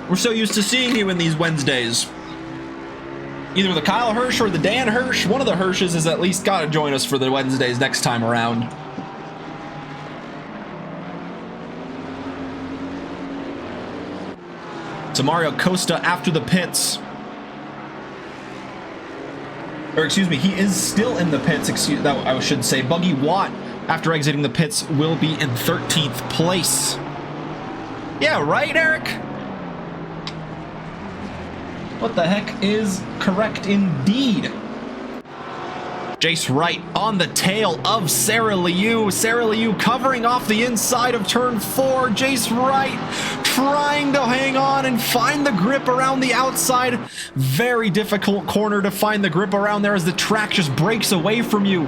We're so used to seeing you in these Wednesdays. Either the Kyle Hirsch or the Dan Hirsch. One of the Hirsches has at least got to join us for the Wednesdays next time around. So Mario Costa after the pits, or excuse me, he is still in the pits, I should say. Buggy Watt, after exiting the pits, will be in 13th place. Yeah, right, Eric? What the heck is correct indeed? Jace Wright on the tail of Sarah Liu. Sarah Liu covering off the inside of turn 4. Jace Wright trying to hang on and find the grip around the outside. Very difficult corner to find the grip around there as the track just breaks away from you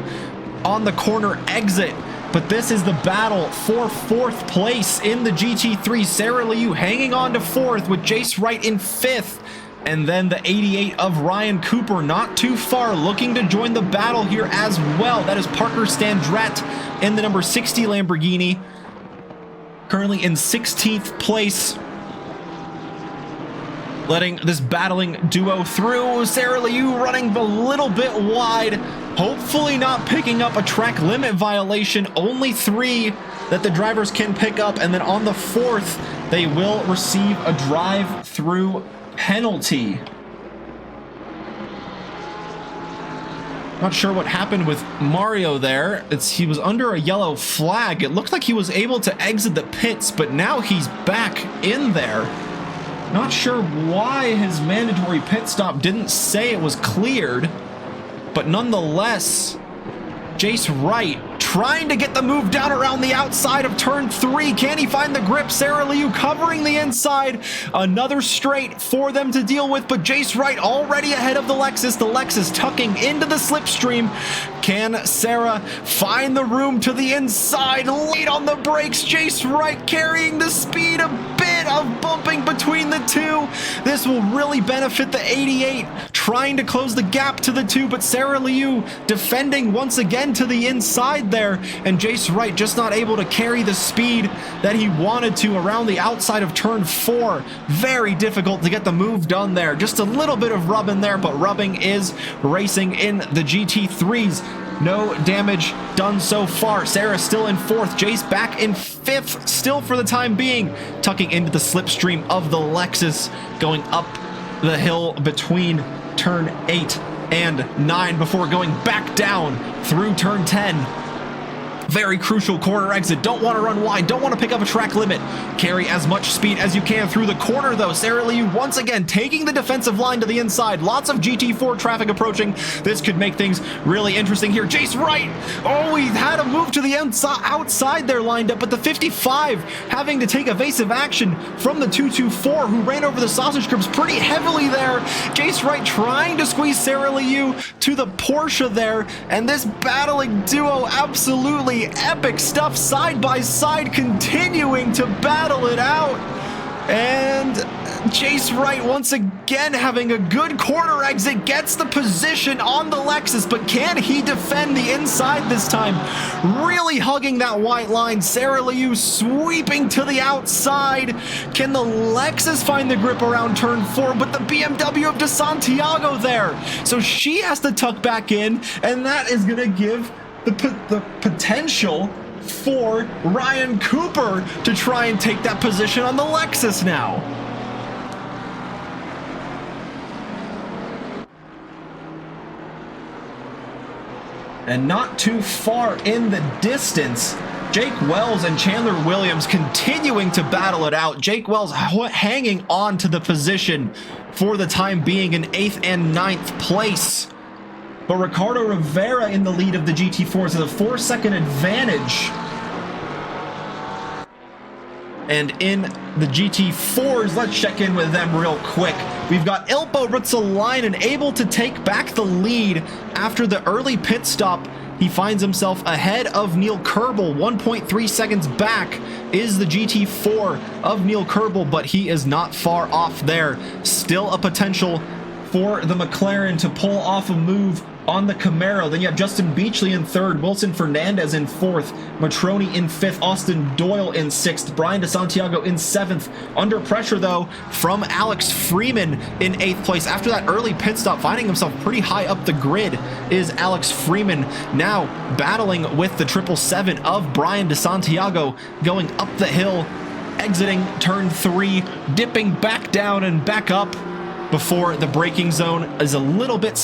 on the corner exit. But this is the battle for 4th place in the GT3. Sarah Liu hanging on to 4th with Jace Wright in 5th. And then the 88 of Ryan Cooper not too far, looking to join the battle here as well. That is Parker Standrett in the number 60 Lamborghini, currently in 16th place, letting this battling duo through. Sarah Liu running a little bit wide, hopefully not picking up a track limit violation. Only 3 that the drivers can pick up, and then on the 4th, they will receive a drive-through penalty. Not sure what happened with Mario there. He was under a yellow flag. It looked like he was able to exit the pits, but now he's back in there. Not sure why his mandatory pit stop didn't say it was cleared, but nonetheless, Jace Wright trying to get the move down around the outside of turn 3. Can he find the grip? Sarah Liu covering the inside. Another straight for them to deal with, but Jace Wright already ahead of the Lexus. The Lexus tucking into the slipstream. Can Sarah find the room to the inside? Late on the brakes. Jace Wright carrying the speed a bit bit of bumping between the two. This will really benefit the 88, trying to close the gap to the two, but Sarah Liu defending once again to the inside there, and Jace Wright just not able to carry the speed that he wanted to around the outside of turn 4. Very difficult to get the move done there. Just a little bit of rubbing there, but rubbing is racing in the GT3s. No damage done so far. Sarah still in 4th. Jace back in 5th, still for the time being, tucking into the slipstream of the Lexus, going up the hill between turn 8 and 9 before going back down through turn 10. Very crucial corner exit. Don't want to run wide. Don't want to pick up a track limit. Carry as much speed as you can through the corner, though. Sarah Liu once again taking the defensive line to the inside. Lots of GT4 traffic approaching. This could make things really interesting here. Jace Wright. Oh, he had a move to the outside there lined up, but the 55 having to take evasive action from the 224, who ran over the sausage grips pretty heavily there. Jace Wright trying to squeeze Sarah Liu to the Porsche there, and this battling duo absolutely epic stuff, side by side, continuing to battle it out. And Jace Wright once again having a good corner exit, gets the position on the Lexus, but can he defend the inside this time? Really hugging that white line. Sarah Liu sweeping to the outside. Can the Lexus find the grip around turn 4? But the BMW of De Santiago there, so she has to tuck back in, and that is going to give the potential for Ryan Cooper to try and take that position on the Lexus now. And not too far in the distance, Jake Wells and Chandler Williams continuing to battle it out. Jake Wells hanging on to the position for the time being in 8th and 9th place. But Ricardo Rivera in the lead of the GT4s has a 4-second advantage. And in the GT4s, let's check in with them real quick. We've got Ilpo Ruotsalainen able to take back the lead after the early pit stop. He finds himself ahead of Neil Kerbel. 1.3 seconds back is the GT4 of Neil Kerbel, but he is not far off there. Still a potential for the McLaren to pull off a move on the Camaro. Then you have Justin Beachley in 3rd, Wilson Fernandez in 4th, Matroni in 5th, Austin Doyle in 6th, Brian De Santiago in 7th. Under pressure, though, from Alex Freeman in 8th place. After that early pit stop, finding himself pretty high up the grid is Alex Freeman, now battling with the 777 of Brian De Santiago, going up the hill, exiting turn 3, dipping back down and back up before the braking zone is a little bit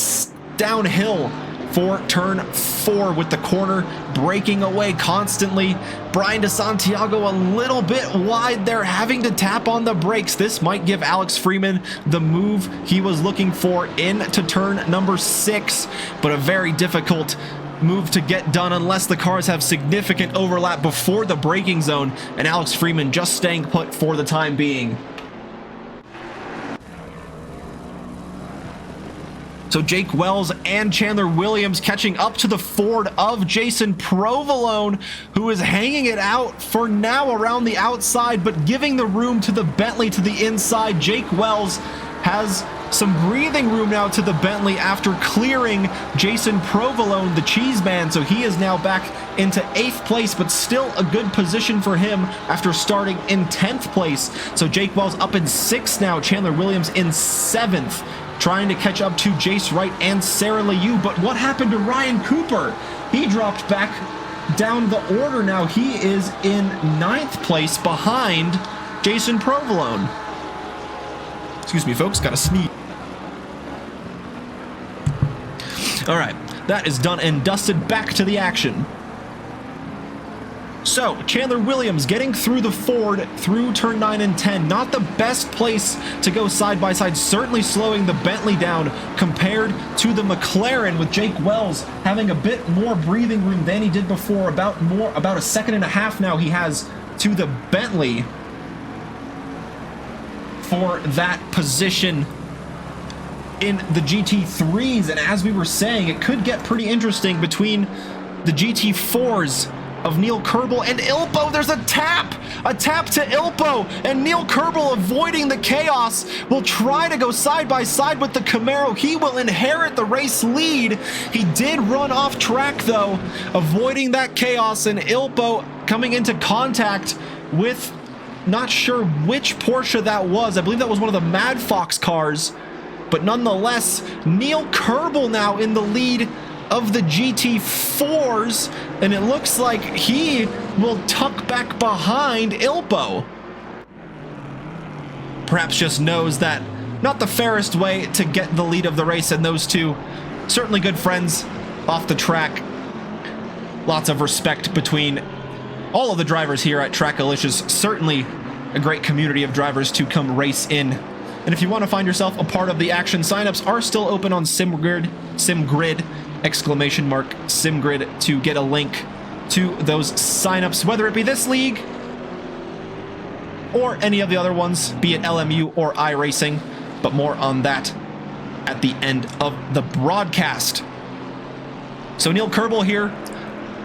downhill for turn 4 with the corner breaking away constantly. Brian De Santiago a little bit wide there, having to tap on the brakes. This might give Alex Freeman the move he was looking for into turn number 6, but a very difficult move to get done unless the cars have significant overlap before the braking zone, and Alex Freeman just staying put for the time being. So Jake Wells and Chandler Williams catching up to the Ford of Jason Provolone, who is hanging it out for now around the outside, but giving the room to the Bentley to the inside. Jake Wells has some breathing room now to the Bentley after clearing Jason Provolone, the cheese man, so he is now back into 8th place, but still a good position for him after starting in 10th place. So Jake Wells up in 6th now, Chandler Williams in 7th. Trying to catch up to Jace Wright and Sarah Liu, but what happened to Ryan Cooper? He dropped back down the order now. He is in 9th place behind Jason Provolone. Excuse me, folks, gotta sneeze. All right, that is done and dusted. Back to the action. So, Chandler Williams getting through the Ford through turn 9 and 10. Not the best place to go side by side, certainly slowing the Bentley down compared to the McLaren, with Jake Wells having a bit more breathing room than he did before. About a second and a half now he has to the Bentley for that position in the GT3s. And as we were saying, it could get pretty interesting between the GT4s of Neil Kerbel and Ilpo. There's a tap to Ilpo, and Neil Kerbel, avoiding the chaos, will try to go side by side with the Camaro. He will inherit the race lead. He did run off track though, avoiding that chaos, and Ilpo coming into contact with, not sure which Porsche that was. I believe that was one of the Mad Fox cars, but nonetheless, Neil Kerbel now in the lead of the GT4s, and it looks like he will tuck back behind Ilpo. Perhaps just knows that not the fairest way to get the lead of the race, and those two certainly good friends off the track. Lots of respect between all of the drivers here at Trackalicious. Certainly a great community of drivers to come race in. And if you want to find yourself a part of the action, signups are still open on SimGrid, SimGrid, to get a link to those signups, whether it be this league or any of the other ones, be it LMU or iRacing, but more on that at the end of the broadcast. So Neil Kerbel here,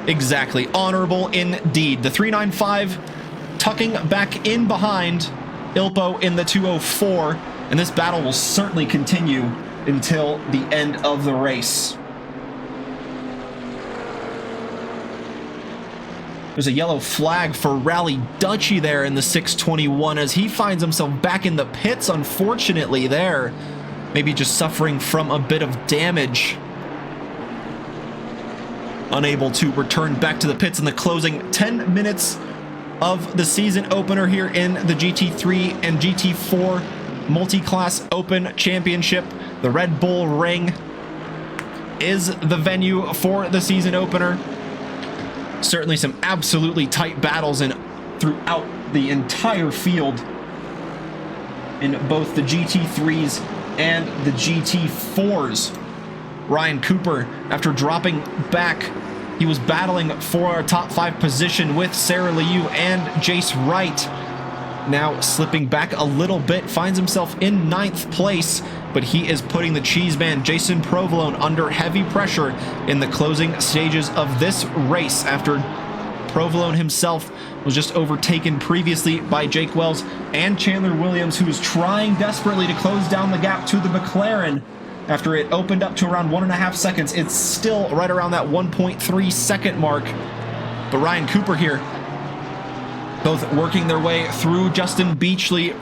exactly, honorable indeed. The 395 tucking back in behind Ilpo in the 204, and this battle will certainly continue until the end of the race. There's a yellow flag for Rally Dutchy there in the 621 as he finds himself back in the pits, unfortunately there. Maybe just suffering from a bit of damage. Unable to return back to the pits in the closing 10 minutes of the season opener here in the GT3 and GT4 Multiclass Open Championship. The Red Bull Ring is the venue for the season opener. Certainly some absolutely tight battles throughout the entire field in both the GT3s and the GT4s. Ryan Cooper, after dropping back, he was battling for a top 5 position with Sarah Liu and Jace Wright. Now slipping back a little bit, finds himself in 9th place, but he is putting the cheese man Jason Provolone under heavy pressure in the closing stages of this race after Provolone himself was just overtaken previously by Jake Wells and Chandler Williams, who was trying desperately to close down the gap to the McLaren. After it opened up to around 1.5 seconds, it's still right around that 1.3 second mark. But Ryan Cooper here, both working their way through Justin Beachley,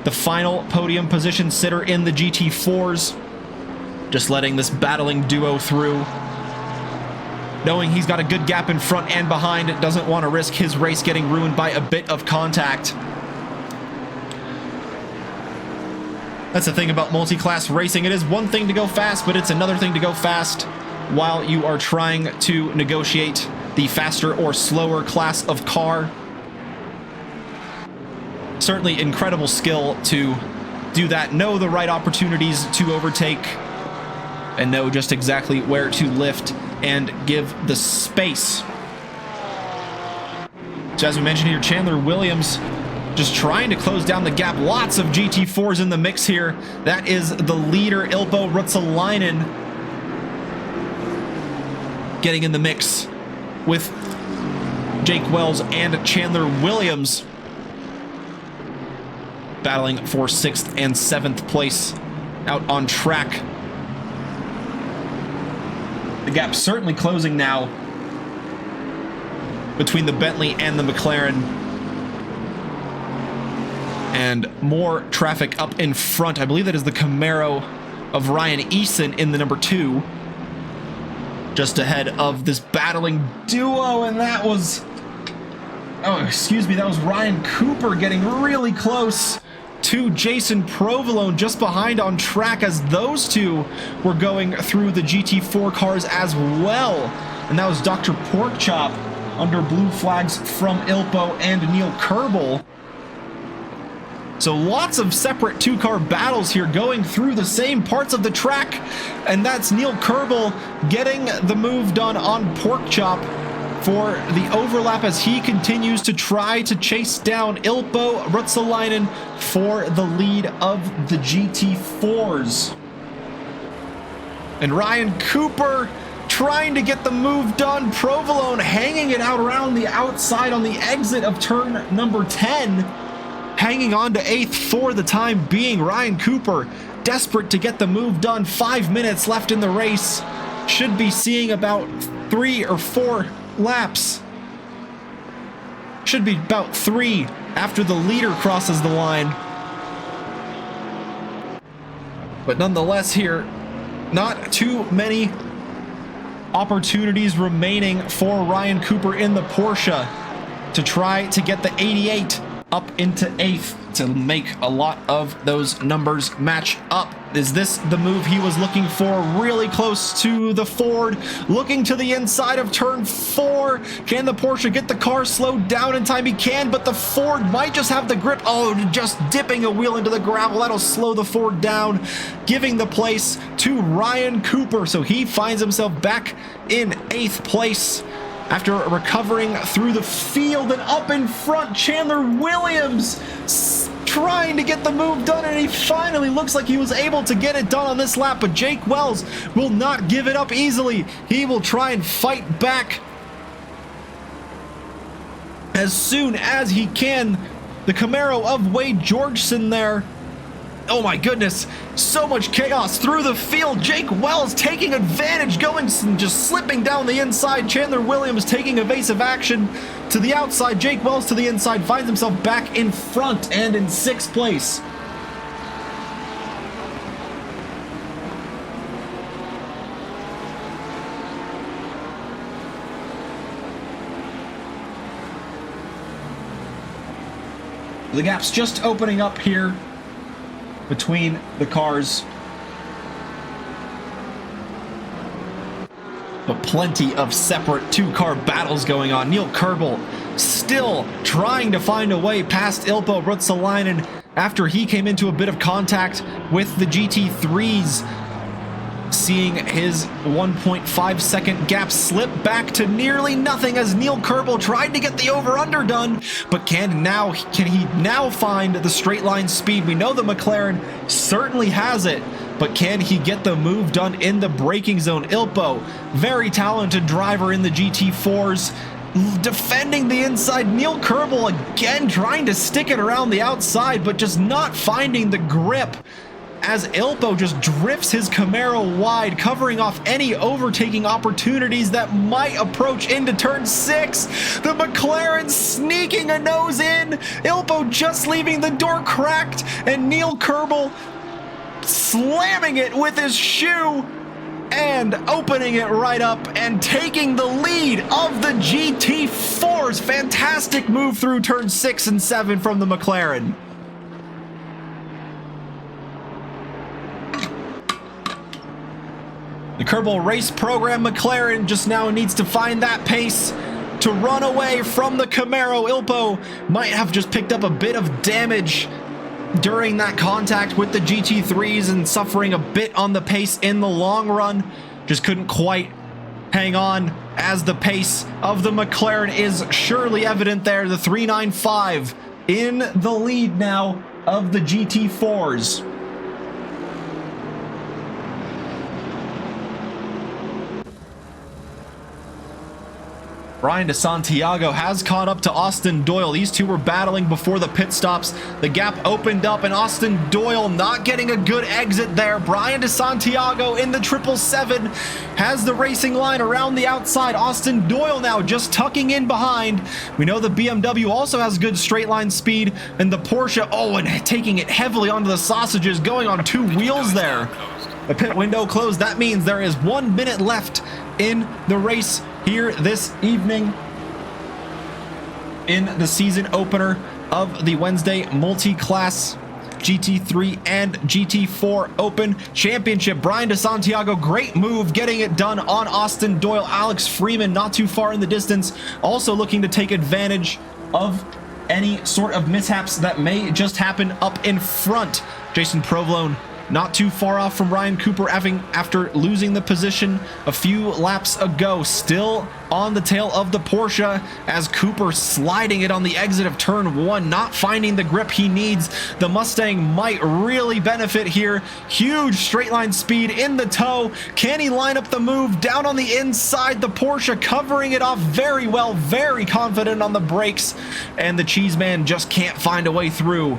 the final podium position sitter in the GT4s, just letting this battling duo through. Knowing he's got a good gap in front and behind, doesn't want to risk his race getting ruined by a bit of contact. That's the thing about multi-class racing. It is one thing to go fast, but it's another thing to go fast while you are trying to negotiate the faster or slower class of car. Certainly incredible skill to do that, know the right opportunities to overtake, and know just exactly where to lift and give the space. So as we mentioned here, Chandler Williams just trying to close down the gap. Lots of GT4s in the mix here. That is the leader, Ilpo Ruotsalainen, getting in the mix with Jake Wells and Chandler Williams, battling for 6th and 7th place out on track. The gap certainly closing now between the Bentley and the McLaren. And more traffic up in front. I believe that is the Camaro of Ryan Eason in the number 2. Just ahead of this battling duo, and that was... oh, excuse me, that was Ryan Cooper getting really close to Jason Provolone, just behind on track as those two were going through the GT4 cars as well. And that was Dr. Porkchop under blue flags from Ilpo and Neil Kerbel. So lots of separate 2-car battles here going through the same parts of the track, and that's Neil Kerbel getting the move done on Porkchop for the overlap as he continues to try to chase down Ilpo Ruotsalainen for the lead of the GT4s. And Ryan Cooper trying to get the move done. Provolone hanging it out around the outside on the exit of turn number 10. Hanging on to 8th for the time being. Ryan Cooper desperate to get the move done. 5 minutes left in the race. Should be seeing about 3 or 4 laps. Should be about 3 after the leader crosses the line. But nonetheless here, not too many opportunities remaining for Ryan Cooper in the Porsche to try to get the 88 up into 8th to make a lot of those numbers match up. Is this the move he was looking for? Really close to the Ford, looking to the inside of turn 4. Can the Porsche get the car slowed down in time? He can, but the Ford might just have the grip. Oh, just dipping a wheel into the gravel. That'll slow the Ford down, giving the place to Ryan Cooper. So he finds himself back in 8th place after recovering through the field. And up in front, Chandler Williams trying to get the move done, and he finally looks like he was able to get it done on this lap. But Jake Wells will not give it up easily. He will try and fight back as soon as he can. The Camaro of Wade Georgeson there. Oh my goodness, so much chaos through the field. Jake Wells taking advantage, going and just slipping down the inside. Chandler Williams taking evasive action to the outside. Jake Wells to the inside, finds himself back in front and in 6th place. The gap's just opening up here between the cars, but plenty of separate 2-car battles going on. Neil Kerbel still trying to find a way past Ilpo Ruotsalainen after he came into a bit of contact with the GT3s, seeing his 1.5 second gap slip back to nearly nothing as Neil Kerbel tried to get the over-under done, but can he now find the straight line speed? We know the McLaren certainly has it, but can he get the move done in the braking zone? Ilpo, very talented driver in the GT4s, defending the inside. Neil Kerbel again trying to stick it around the outside, but just not finding the grip as Ilpo just drifts his Camaro wide, covering off any overtaking opportunities that might approach into turn 6. The McLaren sneaking a nose in. Ilpo just leaving the door cracked, and Neil Kerbel slamming it with his shoe and opening it right up and taking the lead of the GT4s. Fantastic move through turn 6 and 7 from the McLaren. The Kerbel race program McLaren just now needs to find that pace to run away from the Camaro. Ilpo might have just picked up a bit of damage during that contact with the GT3s and suffering a bit on the pace in the long run. Just couldn't quite hang on as the pace of the McLaren is surely evident there. The 395 in the lead now of the GT4s. Brian DeSantiago has caught up to Austin Doyle. These two were battling before the pit stops. The gap opened up and Austin Doyle not getting a good exit there. Brian DeSantiago in the 777 has the racing line around the outside. Austin Doyle now just tucking in behind. We know the BMW also has good straight line speed, and the Porsche, oh, and taking it heavily onto the sausages, going on 2 wheels there. The pit window closed. That means there is 1 minute left in the race here this evening in the season opener of the Wednesday Multiclass GT3 and GT4 Open Championship. Brian DeSantiago, great move getting it done on Austin Doyle. Alex Freeman not too far in the distance, also looking to take advantage of any sort of mishaps that may just happen up in front. Jason Provolone not too far off from Ryan Cooper after losing the position a few laps ago. Still on the tail of the Porsche as Cooper sliding it on the exit of turn 1, not finding the grip he needs. The Mustang might really benefit here. Huge straight line speed in the toe. Can he line up the move down on the inside? The Porsche covering it off very well, very confident on the brakes, and the Cheese Man just can't find a way through.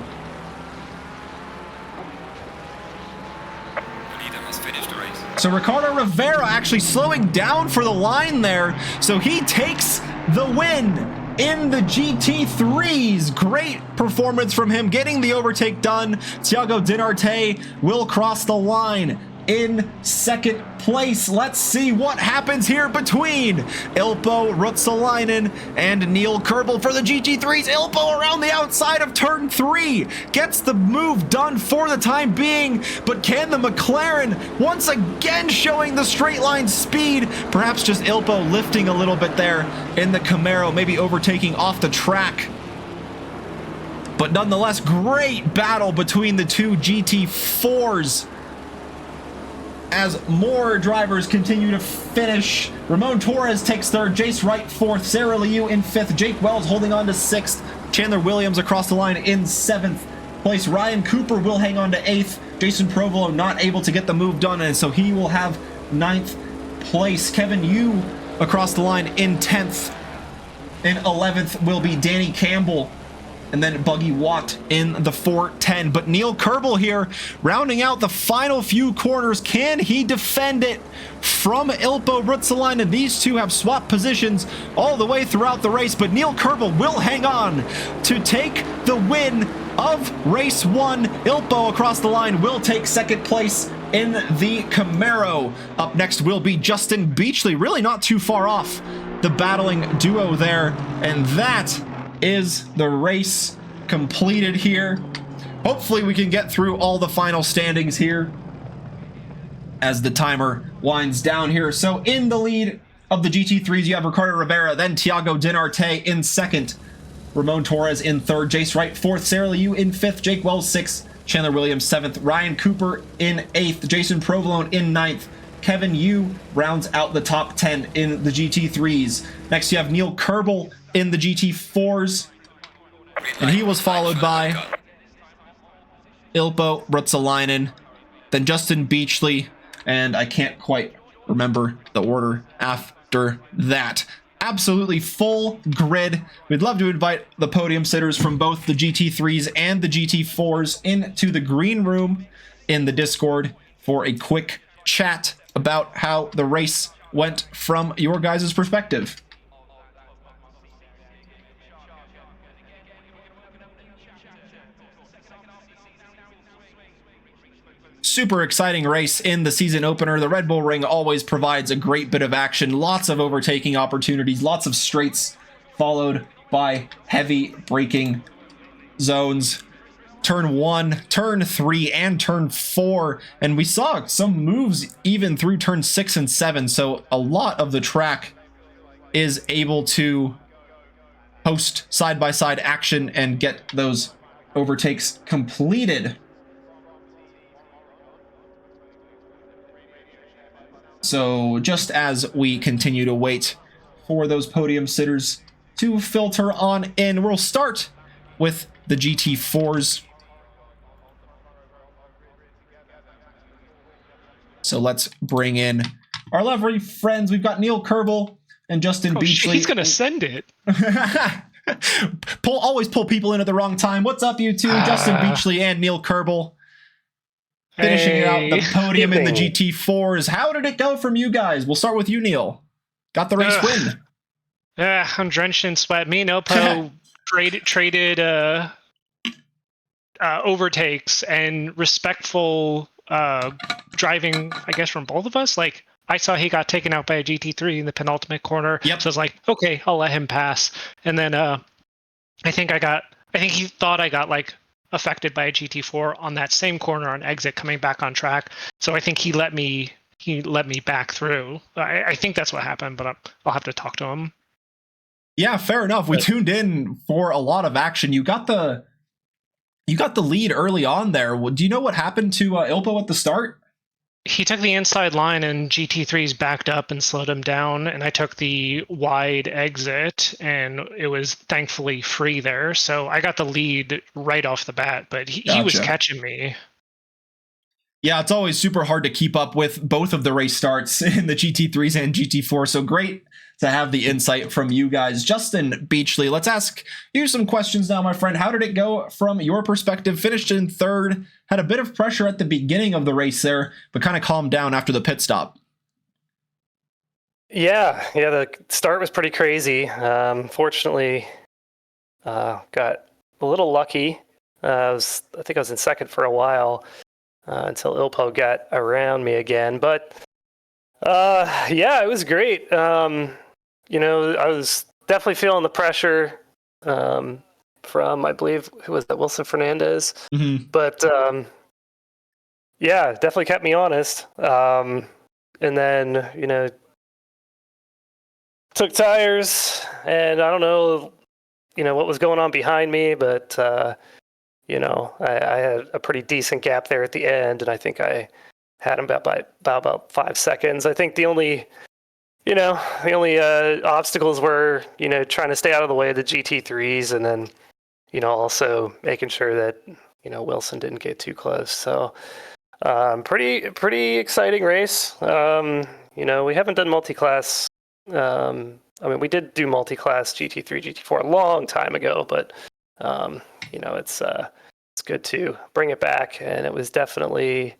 So Ricardo Rivera actually slowing down for the line there. So he takes the win in the GT3s. Great performance from him, getting the overtake done. Thiago Dinarte will cross the line in second place. Let's see what happens here between Ilpo Ruotsalainen and Neil Kerbel for the GT3s. Ilpo around the outside of turn 3 gets the move done for the time being, but can the McLaren once again showing the straight line speed? Perhaps just Ilpo lifting a little bit there in the Camaro, maybe overtaking off the track. But nonetheless, great battle between the two GT4s as more drivers continue to finish. Ramon Torres takes third, Jace Wright fourth, Sarah Liu in fifth, Jake Wells holding on to sixth, Chandler Williams across the line in seventh place. Ryan Cooper will hang on to eighth, Jason Provolo not able to get the move done, and so he will have ninth place. Kevin Yu across the line in 10th. In 11th will be Danny Campbell, and then Buggy Watt in the 410. But Neil Kerbel here, rounding out the final few corners. Can he defend it from Ilpo Ruotsalainen? These two have swapped positions all the way throughout the race, but Neil Kerbel will hang on to take the win of race 1. Ilpo across the line will take second place in the Camaro. Up next will be Justin Beachley, really not too far off the battling duo there, and that is the race completed here. Hopefully we can get through all the final standings here as the timer winds down here. So in the lead of the GT3s, you have Ricardo Rivera, then Thiago Dinarte in second, Ramon Torres in third, Jace Wright fourth, Sarah Liu in fifth, Jake Wells sixth, Chandler Williams seventh, Ryan Cooper in eighth, Jason Provolone in ninth, Kevin Yu rounds out the top 10 in the GT3s. Next you have Neil Kerbel in the GT4s, and he was followed by Ilpo Ruotsalainen, then Justin Beachley, and I can't quite remember the order after that. Absolutely full grid. We'd love to invite the podium sitters from both the GT3s and the GT4s into the green room in the Discord for a quick chat about how the race went from your guys' perspective. Super exciting race in the season opener. The Red Bull Ring always provides a great bit of action, lots of overtaking opportunities, lots of straights, followed by heavy braking zones. Turn 1, turn 3, and turn 4, and we saw some moves even through turn 6 and 7, so a lot of the track is able to host side-by-side action and get those overtakes completed. So just as we continue to wait for those podium sitters to filter on in, we'll start with the GT4s. So let's bring in our lovely friends. We've got Neil Kerbel and Justin Beachley. He's gonna send it. Always pull people in at the wrong time. What's up, you two? Justin Beachley and Neil Kerbel. Finishing out the podium in the GT4s. How did it go from you guys? We'll start with you, Neil. Got the race win. I'm drenched in sweat. Me and Ilpo traded overtakes and respectful driving, I guess, from both of us. Like, I saw he got taken out by a GT3 in the penultimate corner. Yep. So I was like, okay, I'll let him pass. And then I think he thought I got like affected by a GT4 on that same corner on exit coming back on track. So I think he let me back through. I think that's what happened, but I'll have to talk to him. Yeah, fair enough. We tuned in for a lot of action. You got the You got the lead early on there. Do you know what happened to Ilpo at the start? He took the inside line and GT3's backed up and slowed him down, and I took the wide exit, and it was thankfully free there. So I got the lead right off the bat, but he was catching me. Yeah, it's always super hard to keep up with both of the race starts in the GT3s and GT4, so great to have the insight from you guys. Justin Beachley, let's ask you some questions now, my friend. How did it go from your perspective? Finished in third, had a bit of pressure at the beginning of the race there, but kind of calmed down after the pit stop. Yeah, the start was pretty crazy. Fortunately, got a little lucky. I think I was in second for a while until Ilpo got around me again. But yeah, it was great. I was definitely feeling the pressure from, I believe, who was that, Wilson Fernandez? Mm-hmm. But yeah, definitely kept me honest. And then, took tires, and I don't know, what was going on behind me, but, I had a pretty decent gap there at the end, and I think I had him about 5 seconds. I think the only obstacles were, trying to stay out of the way of the GT3s, and then, also making sure that, Wilson didn't get too close. So, pretty exciting race. We haven't done multiclass. We did do multiclass GT3, GT4 a long time ago, but, it's good to bring it back, and it was definitely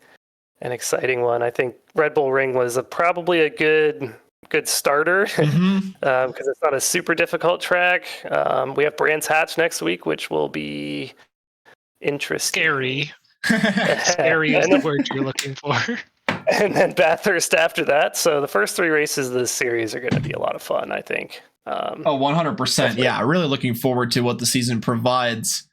an exciting one. I think Red Bull Ring was probably a good starter because it's not a super difficult track. We have Brands Hatch next week, which will be interesting. Scary. Scary is the word you're looking for. And then Bathurst after that. So the first 3 races of this series are going to be a lot of fun, I think. 100%. Yeah, really looking forward to what the season provides.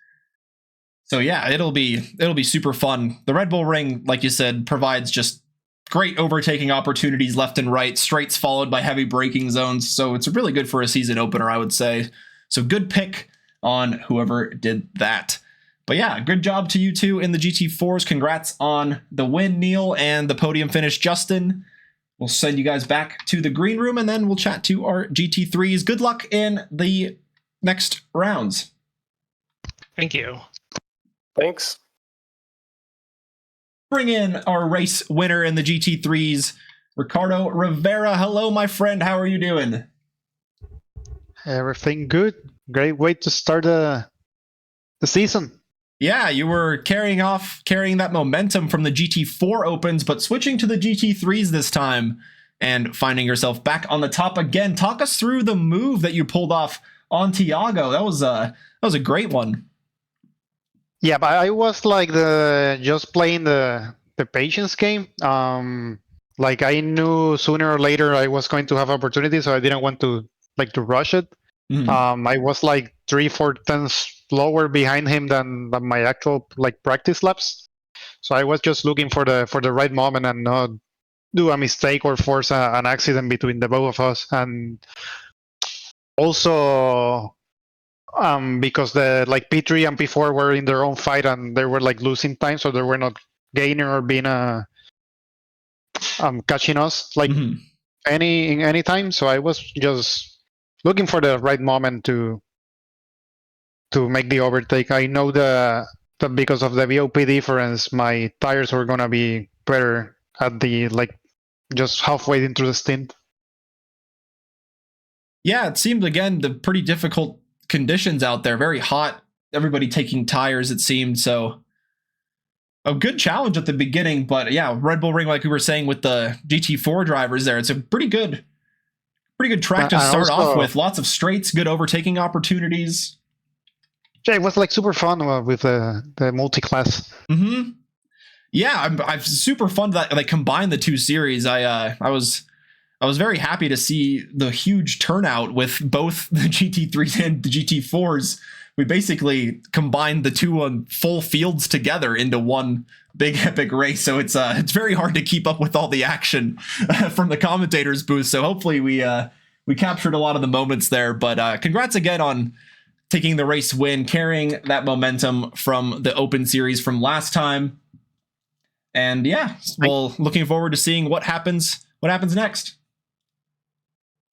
So yeah, it'll be super fun. The Red Bull Ring, like you said, provides just great overtaking opportunities left and right, straights followed by heavy braking zones. So it's really good for a season opener, I would say. So good pick on whoever did that. But yeah, good job to you two in the GT4s. Congrats on the win, Neil, and the podium finish, Justin. We'll send you guys back to the green room, and then we'll chat to our GT3s. Good luck in the next rounds. Thank you. Thanks. Bring in our race winner in the GT3s, Ricardo Rivera. Hello, my friend. How are you doing? Everything good. Great way to start the season. Yeah, you were carrying that momentum from the GT4 opens, but switching to the GT3s this time and finding yourself back on the top again. Talk us through the move that you pulled off on Tiago. That was a great one. Yeah, but I was like just playing the patience game. Like I knew sooner or later I was going to have opportunity, so I didn't want to rush it. I was like 3-4 tenths lower behind him than my actual practice laps. So I was just looking for the right moment and not do a mistake or force an accident between the both of us. And also because the P3 and P4 were in their own fight and they were losing time, so they were not gaining or being catching us any time. So I was just looking for the right moment to make the overtake. I know that because of the VOP difference, my tires were gonna be better at the just halfway into the stint. Yeah, it seemed again the pretty difficult conditions out there, very hot, everybody taking tires, it seemed. So a good challenge at the beginning, but yeah, Red Bull Ring, like we were saying with the GT4 drivers there, it's a pretty good track to start off with. Lots of straights, good overtaking opportunities. Yeah, it was super fun with the multiclass. Yeah, I'm super fun that they combined the two series. I was very happy to see the huge turnout with both the GT3s and the GT4s. We basically combined the two on full fields together into one big epic race. So it's very hard to keep up with all the action from the commentators booth. So hopefully we captured a lot of the moments there. But congrats again on taking the race win, carrying that momentum from the Open Series from last time. And yeah, well, looking forward to seeing what happens next.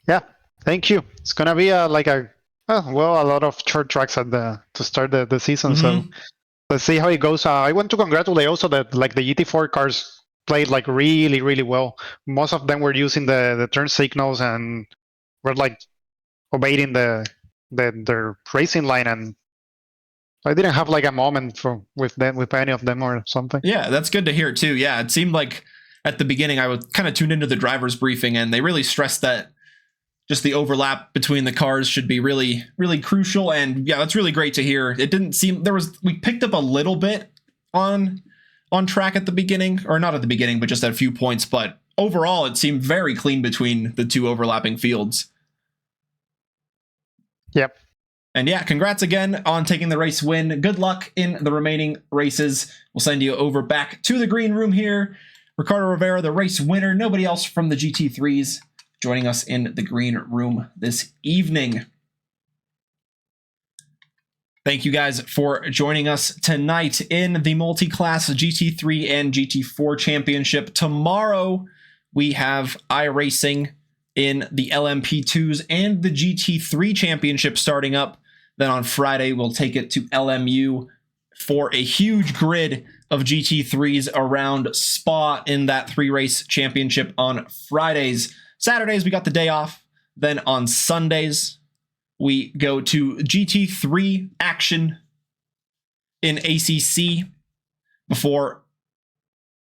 Yeah, thank you. It's gonna be a lot of short tracks to start the season. So let's see how it goes. I want to congratulate also that like the GT4 cars played like really, really well. Most of them were using the turn signals and were like obeying their racing line, and I didn't have like a moment with any of them or something. Yeah, that's good to hear too. Yeah, it seemed like at the beginning I was kind of tuned into the driver's briefing, and they really stressed that just the overlap between the cars should be really, really crucial. And yeah, that's really great to hear. It didn't seem we picked up a little bit on track at the beginning, or not at the beginning, but just at a few points. But overall, it seemed very clean between the two overlapping fields. Yep. And yeah, congrats again on taking the race win. Good luck in the remaining races. We'll send you over back to the green room here. Ricardo Rivera, the race winner. Nobody else from the GT3s joining us in the green room this evening. Thank you guys for joining us tonight in the Multiclass GT3 and GT4 Championship. Tomorrow, we have iRacing in the LMP2s and the GT3 Championship starting up. Then on Friday, we'll take it to LMU for a huge grid of GT3s around Spa in that 3-race championship on Fridays. Saturdays, we got the day off. Then on Sundays, we go to GT3 action in ACC before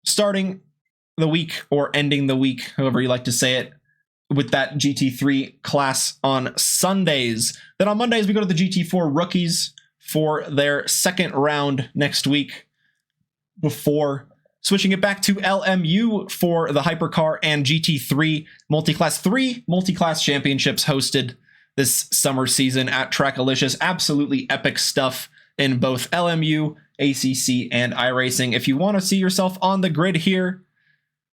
starting the week, or ending the week, however you like to say it, with that GT3 class on Sundays. Then on Mondays, we go to the GT4 rookies for their second round next week, before switching it back to LMU for the Hypercar and GT3 Multiclass. 3 Multiclass championships hosted this summer season at Trackalicious. Absolutely epic stuff in both LMU, ACC, and iRacing. If you want to see yourself on the grid here,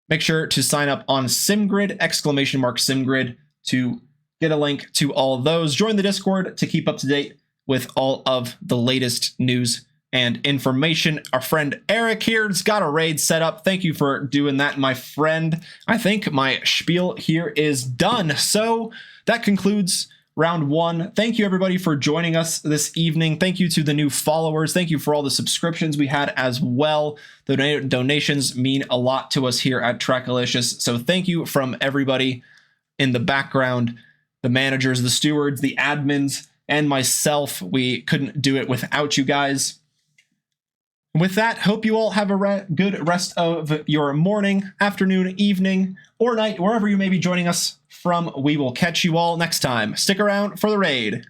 make sure to sign up on SimGrid, !SimGrid, to get a link to all of those. Join the Discord to keep up to date with all of the latest news and information. Our friend Eric here's got a raid set up. Thank you for doing that, my friend. I think my spiel here is done. So that concludes round 1. Thank you everybody for joining us this evening. Thank you to the new followers. Thank you for all the subscriptions we had as well. The donations mean a lot to us here at Trackalicious. So thank you from everybody in the background, the managers, the stewards, the admins, and myself. We couldn't do it without you guys. With that, hope you all have a good rest of your morning, afternoon, evening, or night, wherever you may be joining us from. We will catch you all next time. Stick around for the raid.